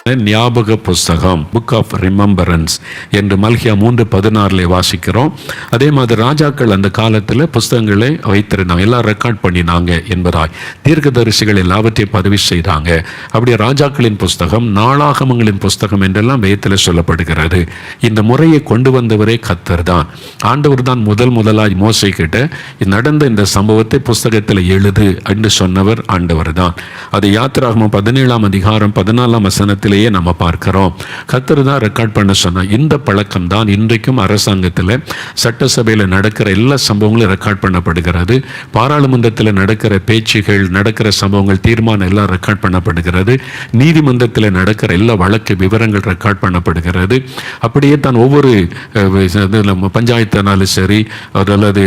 ஞாபக புஸ்தகம், book of remembrance என்று மல்கியா 3:16 வாசிக்கிறோம். அதே மாதிரி ராஜாக்கள் அந்த காலத்தில் புஸ்தகங்களை வைத்திருந்தாங்க, எல்லாம் ரெக்கார்ட் பண்ணினாங்க என்பதாய் தீர்க்கதரிசிகள் எல்லாவற்றையும் பதிவு செய்தாங்க. அப்படியே ராஜாக்களின் புஸ்தகம், நாளாகமங்களின் புஸ்தகம் என்றெல்லாம் வேதத்தில் சொல்லப்படுகிறது. இந்த முறையை கொண்டு வந்தவரே கர்த்தர் தான். ஆண்டவர் தான் முதலாய் மோசே கிட்ட நடந்த இந்த சம்பவத்தை புஸ்தகத்தில் எழுது என்று சொன்னவர் ஆண்டவர் தான். அது யாத்திராகமம் 17ஆம் அதிகாரம் 14ஆம் வசனத்தில் நம்ம பார்க்கிறோம். கர்த்தர் தான் ரெக்கார்ட் பண்ண சொன்னார். இந்த பழக்கம் தான் இன்றைக்கும் அரசாங்கத்தில், சட்டசபையில் நடக்கிற எல்லா சம்பவங்களும் ரெக்கார்ட் பண்ணப்படுகிறது. பாராளுமன்றத்தில் நடக்கிற பேச்சுகள், நடக்கிற சம்பவங்கள், தீர்மானம் எல்லாம் ரெக்கார்ட் பண்ணப்படுகிறது. நீதிமன்றத்தில் நடக்கிற எல்லா வழக்கு விவரங்கள் ரெக்கார்ட் பண்ணப்படுகிறது. அப்படியே தான் ஒவ்வொரு பஞ்சாயத்தானாலும் சரி, அல்லது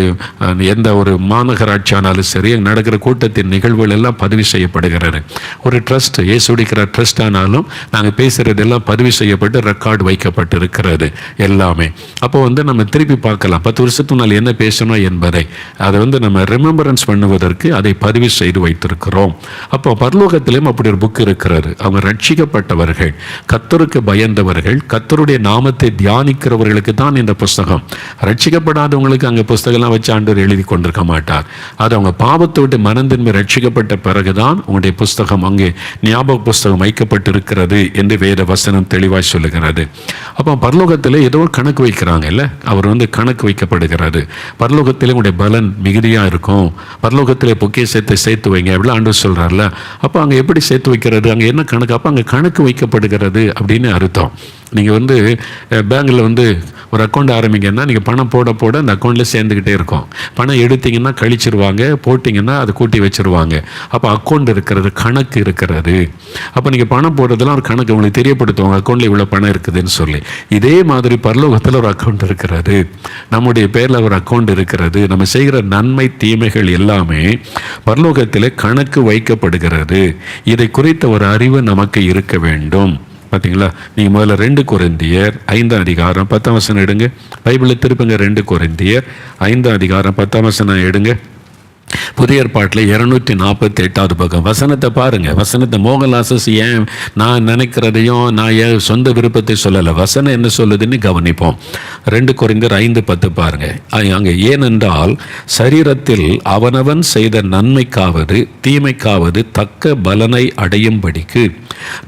எந்த ஒரு மாநகராட்சியானாலும் சரி, நடக்கிற கூட்டத்தின் நிகழ்வுகள் எல்லாம் பதிவு செய்யப்படுகிறது. ஒரு ட்ரஸ்ட், ஏசுடிக்கிற ட்ரஸ்ட் ஆனாலும் நாங்கள் பேசுகிறதெல்லாம் பதிவு செய்யப்பட்டு ரெக்கார்டு வைக்கப்பட்டிருக்கிறது எல்லாமே. அப்போ நம்ம திருப்பி பார்க்கலாம் 10 வருஷத்துக்கு முன்னால் என்ன பேசணும் என்பதை. அதை நம்ம ரிமெம்பரன்ஸ் பண்ணுவதற்கு அதை பதிவு செய்து வைத்திருக்கிறோம். அப்போ பரலோகத்திலும் அப்படி ஒரு புக் இருக்கிறது. அவங்க ரட்சிக்கப்பட்டவர்கள், கர்த்தருக்கு பயந்தவர்கள், கர்த்தருடைய நாமத்தை தியானிக்கிறவர்களுக்கு தான் இந்த புஸ்தகம். ரட்சிக்கப்படாதவங்களுக்கு அங்கே புஸ்தகம்லாம் வச்சு ஆண்டவர் எழுதி கொண்டிருக்க மாட்டார். அது அவங்க பாவத்தை விட்டு மனந்தின்மை ரட்சிக்கப்பட்ட பிறகுதான் உங்களுடைய புஸ்தகம் அங்கே ஞாபக புஸ்தகம் வைக்கப்பட்டிருக்கிறது என்று வேத வசனம் தெளிவாய் சொல்லுகிறது. அப்போ பரலோகத்தில் ஏதோ கணக்கு வைக்கிறாங்க இல்லை, அவர் கணக்கு வைக்கப்படுகிறது. பரலோகத்திலே உங்களுடைய பலன் மிகுதியாக இருக்கும். பரலோகத்திலே பொக்கிஷத்தை சேர்த்து வைங்க அப்படிலாம் ஆண்டவர் சொல்கிறார்ல. அப்போ அங்கே எப்படி சேர்த்து வைக்கிறது, அங்கே என்ன கணக்கு? அப்போ அங்கே கணக்கு வைக்கப்படுகிறது அப்படின்னு அர்த்தம். நீங்கள் பேங்கில் ஒரு அக்கௌண்ட் ஆரம்பிங்கன்னா நீங்கள் பணம் போட போட அந்த அக்கௌண்ட்டில் சேர்ந்துக்கிட்டே இருக்கும். பணம் எடுத்தீங்கன்னா கழிச்சிருவாங்க, போட்டிங்கன்னா அதை கூட்டி வச்சுருவாங்க. அப்போ அக்கௌண்ட் இருக்கிறது, கணக்கு இருக்கிறது. அப்போ நீங்கள் பணம் போடுறதுலாம் ஒரு கணக்கு உங்களுக்கு தெரியப்படுத்துவாங்க, அக்கௌண்ட்டில் இவ்வளோ பணம் இருக்குதுன்னு சொல்லி. இதே மாதிரி பரலோகத்தில் ஒரு அக்கௌண்ட் இருக்கிறது, நம்முடைய பேரில் ஒரு அக்கௌண்ட் இருக்கிறது. நம்ம செய்கிற நன்மை தீமைகள் எல்லாமே பரலோகத்தில் கணக்கு வைக்கப்படுகிறது. இதை குறித்த ஒரு அறிவு நமக்கு இருக்க வேண்டும். பார்த்தீங்களா? நீங்கள் முதல்ல 2 கொரிந்தியர் 5ஆம் அதிகாரம் 10ஆம் வசனம் எடுங்க. பைபிளில் திருப்புங்க. 2 கொரிந்தியர் 5ஆம் அதிகாரம் 10ஆம் வசனம் எடுங்க. புதிய ஏற்பாட்டில் 248வது பக்கம் வசனத்தை பாருங்க. வசனத்தை மோகன்லாசஸ் ஏன் நான் நினைக்கிறதையும் நான் ஏன் சொந்த விருப்பத்தை சொல்லலை, வசனம் என்ன சொல்லுதுன்னு கவனிப்போம். 2 கொரிந்தியர் 5:10 பாருங்க. அங்கே ஏனென்றால் சரீரத்தில் அவனவன் செய்த நன்மைக்காவது தீமைக்காவது தக்க பலனை அடையும்படிக்கு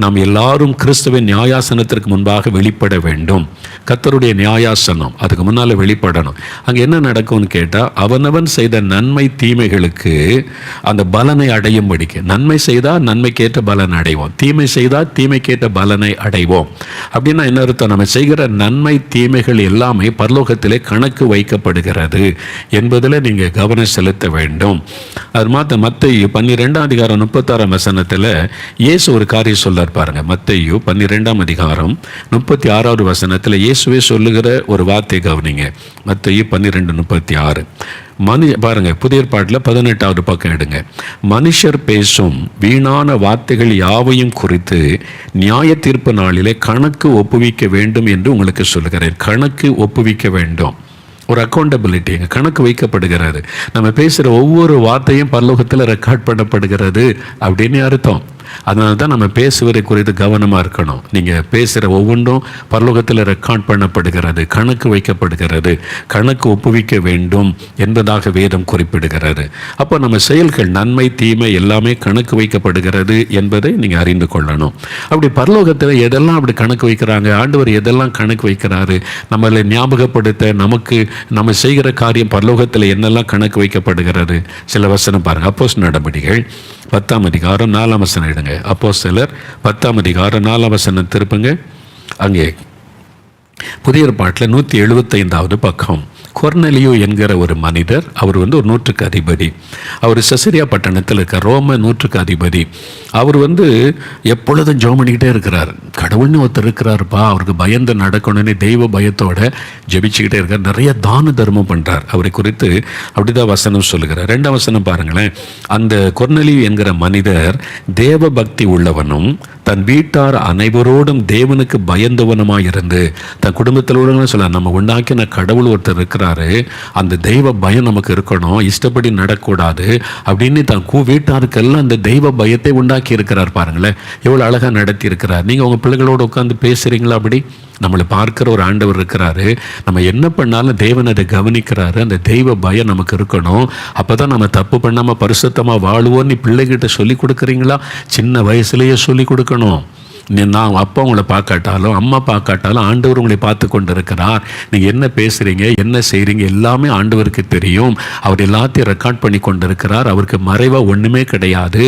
நாம் எல்லாரும் கிறிஸ்துவின் நியாயாசனத்திற்கு முன்பாக வெளிப்பட வேண்டும். கர்த்தருடைய நியாயாசனம் அதுக்கு முன்னால் வெளிப்படணும். அங்கே என்ன நடக்கும்னு கேட்டால், அவனவன் செய்த நன்மை தீமைகளுக்கு அந்த பலனை அடையும்படிக்கு. நன்மை செய்தால் நன்மைக்கேற்ற பலன் அடைவோம், தீமை செய்தால் தீமைக்கேற்ற பலனை அடைவோம். அப்படின்னா என்ன அர்த்தம்? நம்ம செய்கிற நன்மை தீமைகள் எல்லாமே பரலோகத்திலே கணக்கு வைக்கப்படுகிறது என்பதில் நீங்கள் கவனம் செலுத்த வேண்டும். அது மாத்த மத்தேயு 12ஆம் அதிகாரம் 36ஆம் வசனத்தில் இயேசு ஒரு காரியம் சொல்லார் பாருங்க. மத்தேயு 12ஆம் அதிகாரம் 36வது வசனத்தில் இயேசுவே சொல்லுகிற ஒரு வார்த்தை கவனிங்க. மத்தேயு 12:36 பாருங்க. புதிய ஏற்பாட்டில் 18வது பக்கம் எடுங்க. மனுஷர் பேசும் வீணான வார்த்தைகள் யாவையும் குறித்து நியாய தீர்ப்பு நாளிலே கணக்கு ஒப்புவிக்க வேண்டும் என்று உங்களுக்கு சொல்லுகிறேன். கணக்கு ஒப்புவிக்க வேண்டும். ஒரு அக்கௌண்டபிலிட்டி, கணக்கு வைக்கப்படுகிறது. நம்ம பேசுகிற ஒவ்வொரு வார்த்தையும் பரலோகத்தில் ரெக்கார்ட் பண்ணப்படுகிறது அப்படின்னு அர்த்தம். அதனால தான் நம்ம பேசுவதை குறித்து கவனமாக இருக்கணும். நீங்கள் பேசுகிற ஒவ்வொன்றும் பரலோகத்தில் ரெக்கார்ட் பண்ணப்படுகிறது, கணக்கு வைக்கப்படுகிறது, கணக்கு ஒப்புவிக்க வேண்டும் என்பதாக வேதம் குறிப்பிடுகிறது. அப்போ நம்ம செயல்கள் நன்மை தீமை எல்லாமே கணக்கு வைக்கப்படுகிறது என்பதை நீங்கள் அறிந்து கொள்ளணும். அப்படி பரலோகத்தில் எதெல்லாம் அப்படி கணக்கு வைக்கிறாங்க, ஆண்டவர் எதெல்லாம் கணக்கு வைக்கிறாரு, நம்மளை ஞாபகப்படுத்த நமக்கு நம்ம செய்கிற காரியம் பரலோகத்தில் என்னெல்லாம் கணக்கு வைக்கப்படுகிறது. சில வசனம் பாருங்கள். அப்போஸ்தலர் நடபடிகள் 10ஆம் அதிகாரம் 4ஆம் வசனம் எடுங்க. அப்போஸ்தலர் 10ஆம் அதிகாரம் 4ஆம் வசனம் திருப்புங்க. அங்கே புதிய ஏற்பாட்டில் 175வது பக்கம். கொர்நெலியு என்கிற ஒரு மனிதர், அவர் ஒரு 100க்கு அதிபதி. அவர் செசரியா பட்டணத்தில் இருக்க ரோம 100க்கு அதிபதி. அவர் எப்பொழுதும் ஜெபம் பண்ணிக்கிட்டே இருக்கிறார். கடவுள்னு ஒருத்தர் இருக்கிறாருப்பா, அவருக்கு பயந்து நடக்கணும்னு தெய்வ பயத்தோட ஜெபிச்சுக்கிட்டே இருக்கார். நிறைய தான தர்மம் பண்ணுறார். அவரை குறித்து அப்படிதான் வசனம் சொல்லுகிறார். 2ஆம் வசனம் பாருங்களேன். அந்த கொர்நெலியு என்கிற மனிதர் தேவ பக்தி உள்ளவனும் தன் வீட்டார் அனைவரோடும் தேவனுக்கு பயந்தவனமாயிருந்து தன் குடும்பத்திலோட சொல்ல, நம்ம உண்டாக்கின கடவுள் ஒருத்தர் இருக்கிறாரு, அந்த தெய்வ பயம் நமக்கு இருக்கணும், இஷ்டப்படி நடக்கூடாது அப்படின்னு தன் வீட்டாருக்கெல்லாம் அந்த தெய்வ பயத்தை உண்டாக்கி இருக்கிறார். பாருங்களேன் எவ்வளோ அழகாக நடத்தி இருக்கிறார். நீங்கள் உங்கள் பிள்ளைகளோடு உட்காந்து பேசுகிறீங்களா? அப்படி நம்மளை பார்க்குற ஒரு ஆண்டவர் இருக்கிறாரு, நம்ம என்ன பண்ணாலும் தேவன் அதை கவனிக்கிறாரு. அந்த தெய்வ பயம் நமக்கு இருக்கணும். அப்போ தான் நம்ம தப்பு பண்ணாமல் பரிசுத்தமாக வாழுவோன்னு பிள்ளைகிட்ட சொல்லி கொடுக்குறீங்களா? சின்ன வயசுலேயே சொல்லி கொடுக்கணும். நான் அப்பா உங்களை பார்க்காட்டாலும் அம்மா பார்க்காட்டாலும் ஆண்டவர் உங்களை பார்த்து கொண்டு இருக்கிறார். நீங்கள் என்ன பேசுகிறீங்க, என்ன செய்கிறீங்க எல்லாமே ஆண்டவருக்கு தெரியும். அவர் எல்லாத்தையும் ரெக்கார்ட் பண்ணி கொண்டு இருக்கிறார். அவருக்கு மறைவாக ஒன்றுமே கிடையாது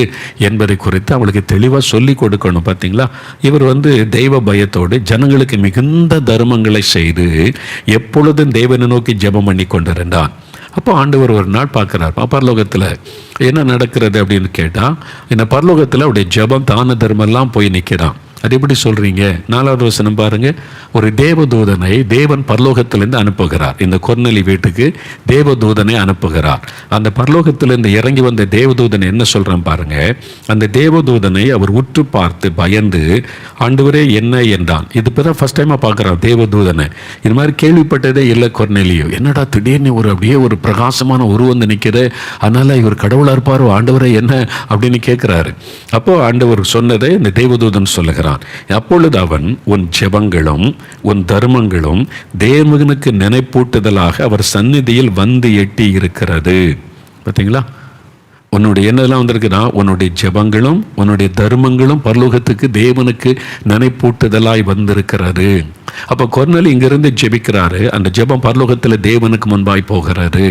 என்பதை குறித்து அவளுக்கு தெளிவாக சொல்லி கொடுக்கணும். பார்த்தீங்களா, இவர் தெய்வ பயத்தோடு ஜனங்களுக்கு மிகுந்த தர்மங்களை செய்து எப்பொழுதும் தேவனை நோக்கி ஜெபம் பண்ணி கொண்டிருந்தார். அப்போ ஆண்டவர் ஒரு நாள் பார்க்குறார், பரலோகத்தில் என்ன நடக்கிறது அப்படின்னு கேட்டால், இந்த பரலோகத்தில் அவருடைய ஜெபம் தான தர்மெல்லாம் போய் நிற்கிறான். அது எப்படி சொல்கிறீங்க? 4வது வசனம் பாருங்கள். ஒரு தேவதூதனை தேவன் பரலோகத்திலேருந்து அனுப்புகிறார். இந்த கொர்நேலி வீட்டுக்கு தேவதூதனை அனுப்புகிறார். அந்த பரலோகத்திலேருந்து இறங்கி வந்த தேவதூதனை என்ன சொல்கிறான் பாருங்கள். அந்த தேவதூதனை அவர் உற்று பார்த்து பயந்து, ஆண்டவரே என்ன என்றான். இது இப்போ தான் ஃபஸ்ட் டைமாக பார்க்குறான் தேவதூதனை. இது மாதிரி கேள்விப்பட்டதே இல்லை கொர்நேலியோ. என்னடா திடீர்னு அப்படியே ஒரு பிரகாசமான உருவம் நிற்குது, அதனால் இவர் கடவுளாக இருப்பாரோ, ஆண்டவரே என்ன அப்படின்னு கேட்குறாரு. அப்போது ஆண்டவர் சொன்னதை இந்த தேவதூதன் சொல்லுகிறார். அப்பொழுது அவன், உன் ஜெபங்களும் உன் தர்மங்களும் தேவனுக்கு நினைப்பூட்டுதலாக அவர் சந்நிதியில் வந்து எட்டி இருக்கிறது. பார்த்தீங்களா, உன்னுடைய என்னெல்லாம் வந்திருக்குன்னா, உன்னுடைய ஜெபங்களும் உன்னுடைய தர்மங்களும் பரலோகத்துக்கு தேவனுக்கு நினைப்பூட்டுதலாய் வந்திருக்கிறது. அப்போ கொர்நேலி இங்கிருந்து ஜெபிக்கிறாரு, அந்த ஜெபம் பரலோகத்தில் தேவனுக்கு முன்பாய் போகிறது.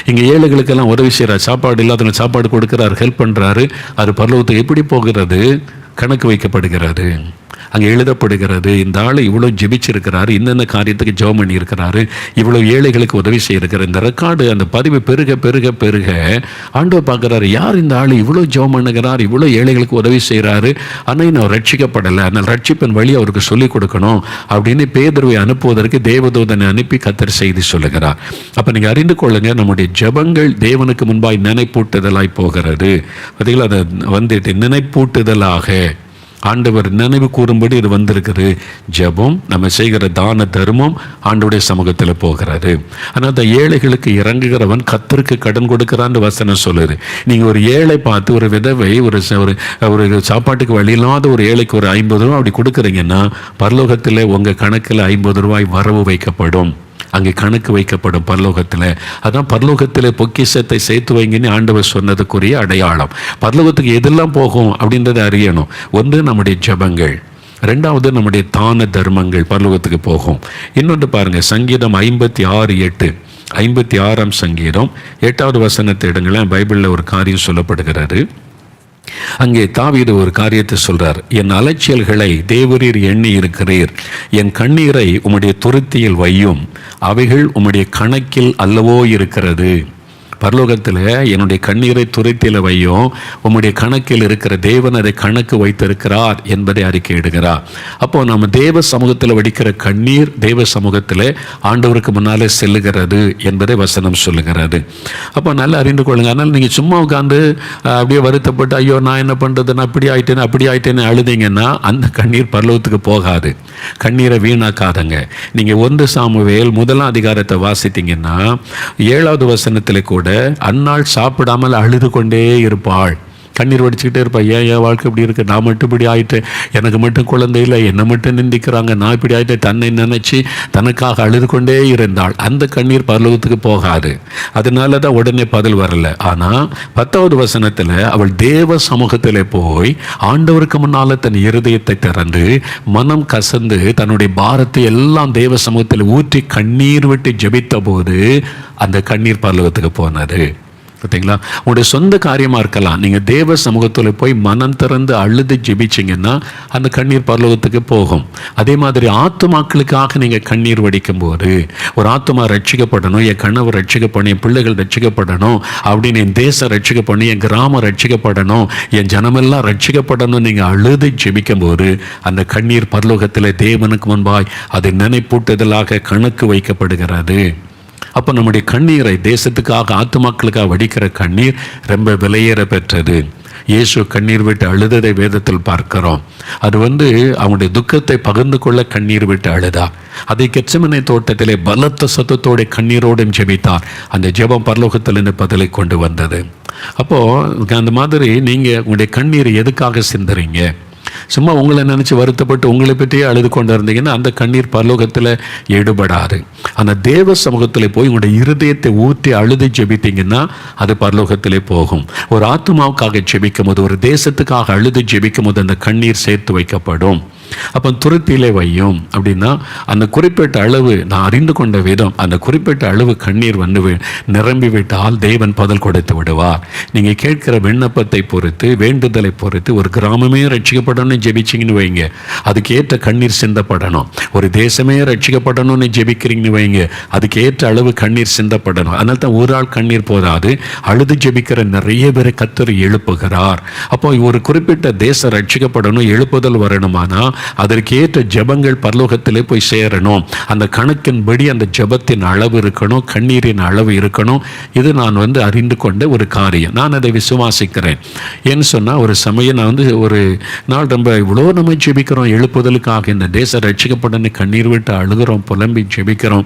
இங்கே ஏழைகளுக்கெல்லாம் உதவி செய்கிறார், சாப்பாடு இல்லாதவங்க சாப்பாடு கொடுக்குறாரு, ஹெல்ப் பண்ணுறாரு. அது பரலோகத்துக்கு எப்படி போகிறது? கணக்கு வைக்கப்படுகிறது. அங்கே எழுதப்படுகிறது, இந்த ஆள் இவ்வளோ ஜெபிச்சிருக்கிறாரு, இன்னென்ன காரியத்துக்கு ஜெபம் பண்ணி இருக்கிறாரு, இவ்வளோ ஏழைகளுக்கு உதவி செய்யிருக்கிற இந்த ரெக்கார்டு, அந்த பதிவு பெருக பெருக பெருக ஆண்டவர் பார்க்குறாரு, யார் இந்த ஆள் இவ்வளோ ஜெபம் பண்ணுகிறார், இவ்வளோ ஏழைகளுக்கு உதவி செய்கிறாரு, ஆனால் இன்னும் ரட்சிக்கப்படலை, அதனால் ரட்சிப்பின் வழி அவருக்கு சொல்லிக் கொடுக்கணும் அப்படின்னு பேதுருவை அனுப்புவதற்கு தேவதூதனை அனுப்பி கர்த்தர் செய்தி சொல்லுகிறார். அப்போ நீங்கள் அறிந்து கொள்ளுங்க, நம்முடைய ஜெபங்கள் தேவனுக்கு முன்பாய் நினைப்பூட்டுதலாய் போகிறது. பார்த்தீங்களா, அதை நினைப்பூட்டுதலாக ஆண்டவர் நினைவு கூறும்படி இது வந்திருக்குது. ஜெபம், நம்ம செய்கிற தான தர்மம் ஆண்டவருடைய சமூகத்தில் போகிறாரு. ஆனால் அந்த ஏழைகளுக்கு இறங்குகிறவன் கர்த்தருக்கு கடன் கொடுக்கிறான்னு வசனம் சொல்லுது. நீங்கள் ஒரு ஏழை பார்த்து, ஒரு விதவை, ஒரு சாப்பாட்டுக்கு வழி இல்லாத ஒரு ஏழைக்கு ஒரு 50 ரூபா அப்படி கொடுக்குறீங்கன்னா, பரலோகத்தில் உங்கள் கணக்கில் 50 ரூபாய் வரவு வைக்கப்படும். அங்கே கணக்கு வைக்கப்படும் பரலோகத்தில். அதான் பரலோகத்தில் பொக்கிஷத்தை சேர்த்து வைங்கன்னு ஆண்டவர் சொன்னதுக்குரிய அடையாளம். பரலோகத்துக்கு எதெல்லாம் போகும் அப்படின்றத அறியணும். ஒன்று நம்முடைய ஜெபங்கள், ரெண்டாவது நம்முடைய தான தர்மங்கள் பரலோகத்துக்கு போகும். இன்னொன்று பாருங்கள், சங்கீதம் 56:8, 56ஆம் சங்கீதம் 8வது வசனத்தை இடங்களேன். பைபிளில் ஒரு காரியம் சொல்லப்படுகிறது. அங்கே தாவீது ஒரு காரியத்தை சொல்றார், என் அலைச்சல்களை தேவரீர் எண்ணி இருக்கிறீர், என் கண்ணீரை உம்முடைய துருத்தியில் வையும், அவைகள் உம்முடைய கணக்கில் அல்லவோ இருக்கிறது. பரலோகத்தில் என்னுடைய கண்ணீரை துரைத்தில வையும், உம்முடைய கணக்கில் இருக்கிற தேவன் அதை கணக்கு வைத்திருக்கிறார் என்பதை அறிக்கையிடுகிறார். அப்போ நம்ம தேவ சமூகத்தில் வடிக்கிற கண்ணீர் தேவ சமூகத்தில் ஆண்டவருக்கு முன்னாலே செல்லுகிறது என்பதை வசனம் சொல்லுகிறது. அப்போ நல்லா அறிந்து கொள்ளுங்க. அதனால் நீங்கள் சும்மா உட்காந்து அப்படியே வருத்தப்பட்டு, ஐயோ நான் என்ன பண்ணுறது, நான் அப்படி ஆயிட்டேன்னு அழுதிங்கன்னா அந்த கண்ணீர் பரலோகத்துக்கு போகாது. கண்ணீரை வீணாக்காதங்க. நீங்கள் 1 சாமுவேல் 1ஆம் அதிகாரத்தை வாசித்தீங்கன்னா 7வது வசனத்தில் கூட அன்னாள் சாப்பிடாமல் அழுது கொண்டே இருப்பாள், கண்ணீர் வடிச்சுக்கிட்டே இருப்பா. என் வாழ்க்கை இப்படி இருக்கு, நான் மட்டும் இப்படி ஆயிட்டேன், எனக்கு மட்டும் குழந்தை இல்லை, என்னை மட்டும் நிந்திக்கிறாங்க, நான் இப்படி ஆயிட்டேன், தன்னை நினைச்சு தனக்காக அழுது கொண்டே இருந்தாள். அந்த கண்ணீர் பரலோகத்துக்கு போகாது. அதனால தான் உடனே பதில் வரல. ஆனால் 10வது வசனத்தில் அவள் தேவ சமூகத்தில் போய் ஆண்டவருக்கு முன்னால் தன் இருதயத்தை திறந்து மனம் கசந்து தன்னுடைய பாரத்தை எல்லாம் தேவ சமூகத்தில் ஊற்றி கண்ணீர் விட்டு ஜெபித்த போது அந்த கண்ணீர் பரலோகத்துக்கு போனது. பார்த்தீங்களா, உங்களுடைய சொந்த காரியமாக இருக்கலாம், நீங்கள் தேவ சமூகத்தில் போய் மனம் திறந்து அழுது ஜெபிச்சிங்கன்னா அந்த கண்ணீர் பரலோகத்துக்கு போகும். அதே மாதிரி ஆத்துமாக்களுக்காக நீங்கள் கண்ணீர் வடிக்கும் போது, ஒரு ஆத்துமா ரட்சிக்கப்படணும், என் கணவர் ரட்சிக்கப்படணும், என் பிள்ளைகள் ரட்சிக்கப்படணும் அப்படின்னு, என் தேசம் ரட்சிக்கப்படணும், என் கிராமம் ரட்சிக்கப்படணும், என் ஜனமெல்லாம் ரட்சிக்கப்படணும் நீங்கள் அழுது ஜெபிக்கும் போது அந்த கண்ணீர் பரலோகத்தில் தேவனுக்கு முன்பாய் அதை நினைப்பூட்டுதலாக கணக்கு வைக்கப்படுகிறது. அப்போ நம்முடைய கண்ணீரை தேசத்துக்காக ஆத்துமாக்களுக்காக வடிக்கிற கண்ணீர் ரொம்ப விலையேற பெற்றது. இயேசு கண்ணீர் விட்டு அழுததை வேதத்தில் பார்க்கிறோம். அது அவங்களுடைய துக்கத்தை பகிர்ந்து கொள்ள கண்ணீர் விட்டு அழுதா. அதை கெத்செமனே தோட்டத்திலே பலத்த சத்தத்தோட கண்ணீரோடும் ஜெபித்தார். அந்த ஜெபம் பரலோகத்திலிருந்து பதிலை கொண்டு வந்தது. அப்போ அந்த மாதிரி நீங்க உங்களுடைய கண்ணீர் எதுக்காக சிந்துறீங்க? சும்மா உங்களை நினைச்சு வருத்தப்பட்டு உங்களை பற்றியே அழுது கொண்டு இருந்தீங்கன்னா அந்த கண்ணீர் பரலோகத்தில் ஈடுபடாது. அந்த தேவ சமூகத்தில் போய் உங்களுடைய இருதயத்தை ஊற்றி அழுது ஜெபித்தீங்கன்னா அது பரலோகத்திலே போகும். ஒரு ஆத்மாவுக்காக ஜெபிக்கும் போது, ஒரு தேசத்துக்காக அழுது ஜெபிக்கும் போது அந்த கண்ணீர் சேர்த்து வைக்கப்படும். அப்போ துருத்தியிலே வையும் அப்படின்னா அந்த குறிப்பிட்ட அளவு, நான் அறிந்து கொண்ட விதம், அந்த குறிப்பிட்ட அளவு கண்ணீர் நிரம்பி விட்டால் தேவன் பதில் கொடுத்து விடுவார். நீங்கள் கேட்கிற விண்ணப்பத்தை பொறுத்து, வேண்டுதலை பொறுத்து ஒரு கிராமமே ரட்சிக்கப்படணும்னு ஜெபிச்சிங்கன்னு வைங்க, அதுக்கு ஏற்ற கண்ணீர் சிந்தப்படணும். ஒரு தேசமே ரட்சிக்கப்படணும்னு ஜெபிக்கிறீங்கன்னு வைங்க, அதுக்கு ஏற்ற அளவு கண்ணீர் சிந்தப்படணும். அதனால தான் ஒரு ஆள் கண்ணீர் போதாது, அழுது ஜெபிக்கிற நிறைய பேரை கர்த்தர் எழுப்புகிறார். அப்போ ஒரு குறிப்பிட்ட தேசம் ரட்சிக்கப்படணும், எழுப்புதல் வரணுமானா அதற்கு ஏற்ற ஜெபங்கள் பரலோகத்திலே போய் சேரணும். அந்த கணக்கின்படி அந்த ஜெபத்தின் அளவு இருக்கணும், கண்ணீரின் அளவு இருக்கணும். இது நான் அறிந்து கொண்ட ஒரு காரியம். நான் அதை விசுவாசிக்கிறேன். ஏன்னு சொன்னால், ஒரு சமயம் நான் ஒரு நாள் ரொம்ப இவ்வளோ நம்ம ஜெபிக்கிறோம் எழுப்புதலுக்காக, இந்த தேசம் ரட்சிக்கப்படன்னு கண்ணீர் விட்டு அழுகிறோம், புலம்பி ஜெபிக்கிறோம்,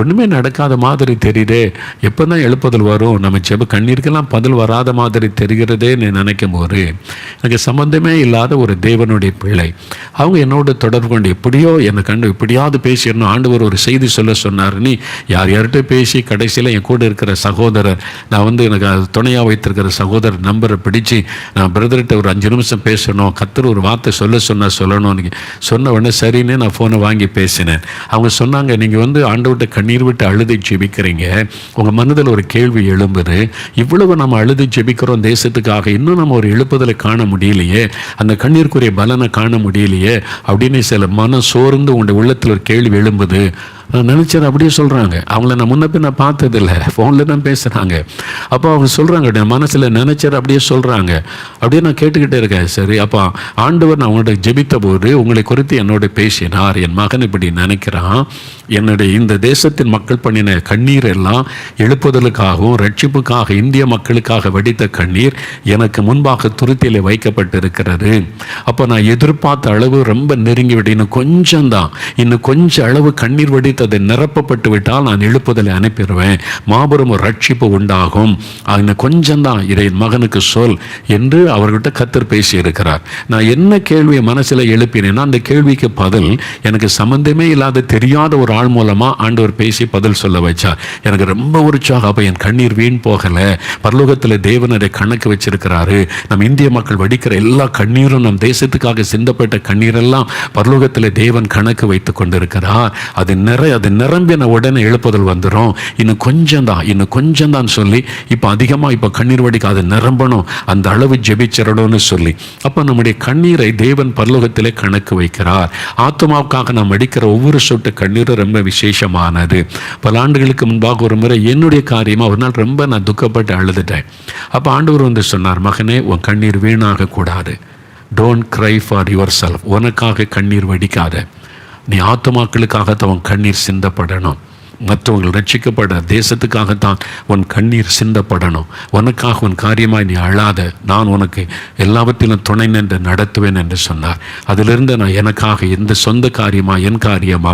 ஒன்றுமே நடக்காத மாதிரி தெரியுதே, எப்போ தான் எழுப்புதல் வரும், நம்ம ஜெப கண்ணீருக்கெல்லாம் பதில் வராத மாதிரி தெரிகிறதே நினைக்கும் போது, எனக்கு சம்பந்தமே இல்லாத ஒரு தேவனுடைய பிள்ளை அவங்க என்னோட தொடர்பு கொண்டு எப்படியோ என்னை கண்டு எப்படியாவது பேசிடணும், ஆண்டவர் ஒரு செய்தி சொன்னார். நீ யார்கிட்ட பேசி கடைசியில் என் கூட இருக்கிற சகோதரர், நான் எனக்கு துணையாக வைத்திருக்கிற சகோதரர் நம்பரை பிடிச்சி நான் பிரதர்கிட்ட ஒரு 5 நிமிஷம் பேசணும், கர்த்தர் ஒரு வார்த்தை சொல்லணும்னு சொன்ன உடனே சரின்னு நான் ஃபோனை வாங்கி பேசினேன். அவங்க சொன்னாங்க, நீங்கள் ஆண்டவர்கிட்ட கண்ணீர் விட்டு அழுது ஜெபிக்கிறீங்க, உங்கள் மனதில் ஒரு கேள்வி எழும்புது, இவ்வளவு நம்ம அழுது ஜெபிக்கிறோம் தேசத்துக்காக, இன்னும் நம்ம ஒரு எழுப்புதலை காண முடியலையே, அந்த கண்ணீருக்குரிய பலனை காண முடியலையே அப்படின்னு சில மனம் சோர்ந்து உங்களுடைய உள்ளத்தில் ஒரு கேள்வி எழும்புது. நான் நினச்சது அப்படியே சொல்கிறாங்க. அவங்கள நான் முன்ன பின்ன பார்த்ததில்லை, ஃபோனில் தான் பேசுகிறாங்க. அப்போ அவங்க சொல்கிறாங்க, என் மனசில் நினச்சது அப்படியே சொல்கிறாங்க. அப்படியே நான் கேட்டுக்கிட்டே இருக்கேன். சரி, அப்போ ஆண்டவர் நான் உங்கள்கிட்ட ஜெபித்த போது உங்களை குறித்து என்னோட பேசினார். என் மகன் இப்படி நினைக்கிறான், என்னுடைய இந்த தேசத்தின் மக்கள் பண்ணின கண்ணீர் எல்லாம் எழுப்புதலுக்காகவும் ரட்சிப்புக்காக இந்திய மக்களுக்காக வடித்த கண்ணீர் எனக்கு முன்பாக துருத்தியில் வைக்கப்பட்டிருக்கிறது. அப்போ நான் எதிர்பார்த்த அளவு ரொம்ப நெருங்கி விட்டு இன்னும் கொஞ்சம் அளவு கண்ணீர் வடித்து அதை நிரப்பப்பட்டு விட்டால் நான் எழுப்புதலை அனுப்பிடுவேன், மாபெரும் ஒரு ரட்சிப்பு உண்டாகும், இன்னும் கொஞ்சம்தான், இதை மகனுக்கு சொல் என்று அவர்கிட்ட கர்த்தர் பேசி இருக்கிறார். நான் என்ன கேள்வியை மனசில் எழுப்பினேன்னா அந்த கேள்விக்கு பதில் எனக்கு சம்பந்தமே இல்லாத தெரியாத ஒரு ஆள் மூலமா ஆண்டவர் பேசி பதில் சொல்ல வச்சார். எனக்கு ரொம்ப உற்சாகம். அப்போ என் கண்ணீர் வீண் போகலை, பரலோகத்தில் தேவன் அதை கணக்கு வச்சிருக்கிறாரு. நம்ம இந்திய மக்கள் வடிக்கிற எல்லா கண்ணீரும், நம் தேசத்துக்காக சிந்தப்பட்ட கண்ணீரெல்லாம் பரலோகத்தில் தேவன் கணக்கு வைத்து கொண்டிருக்கிறார். அது நிரம்பின உடனே எழுப்புதல் வந்துடும். இன்னும் கொஞ்சம் தான் சொல்லி இப்போ அதிகமாக இப்போ கண்ணீர் வடிக்க அது நிரம்பணும், அந்த அளவு ஜெபிச்சிடணும்னு சொல்லி அப்போ நம்முடைய கண்ணீரை தேவன் பரலோகத்திலே கணக்கு வைக்கிறார். ஆத்மாவுக்காக நாம் அடிக்கிற ஒவ்வொரு சொட்டு கண்ணீரும் ரொம்ப விசேஷமானது. பல ஆண்டுகளுக்கு முன்பாக ஒரு முறை என்னுடைய காரியமாக ஒரு நாள் ரொம்ப நான் துக்கப்பட்டு அழுதுட்டேன். அப்போ ஆண்டவர் சொன்னார், மகனே, உன் கண்ணீர் வீணாக கூடாது, don't cry for your self, உனக்காக கண்ணீர் வடிக்காத, நீ ஆத்துமாக்களுக்காகத்தான் உன் கண்ணீர் சிந்தப்படணும், மற்றவர்கள் ரட்சிக்கப்பட தேசத்துக்காகத்தான் உன் கண்ணீர் சிந்தப்படணும், உனக்காக உன் காரியமாய் நீ அழாத, நான் உனக்கு எல்லாவற்றிலும் துணை நின்று நடத்துவேன் என்று சொன்னார். அதிலிருந்து நான் எனக்காக எந்த சொந்த காரியமா, என் காரியமா,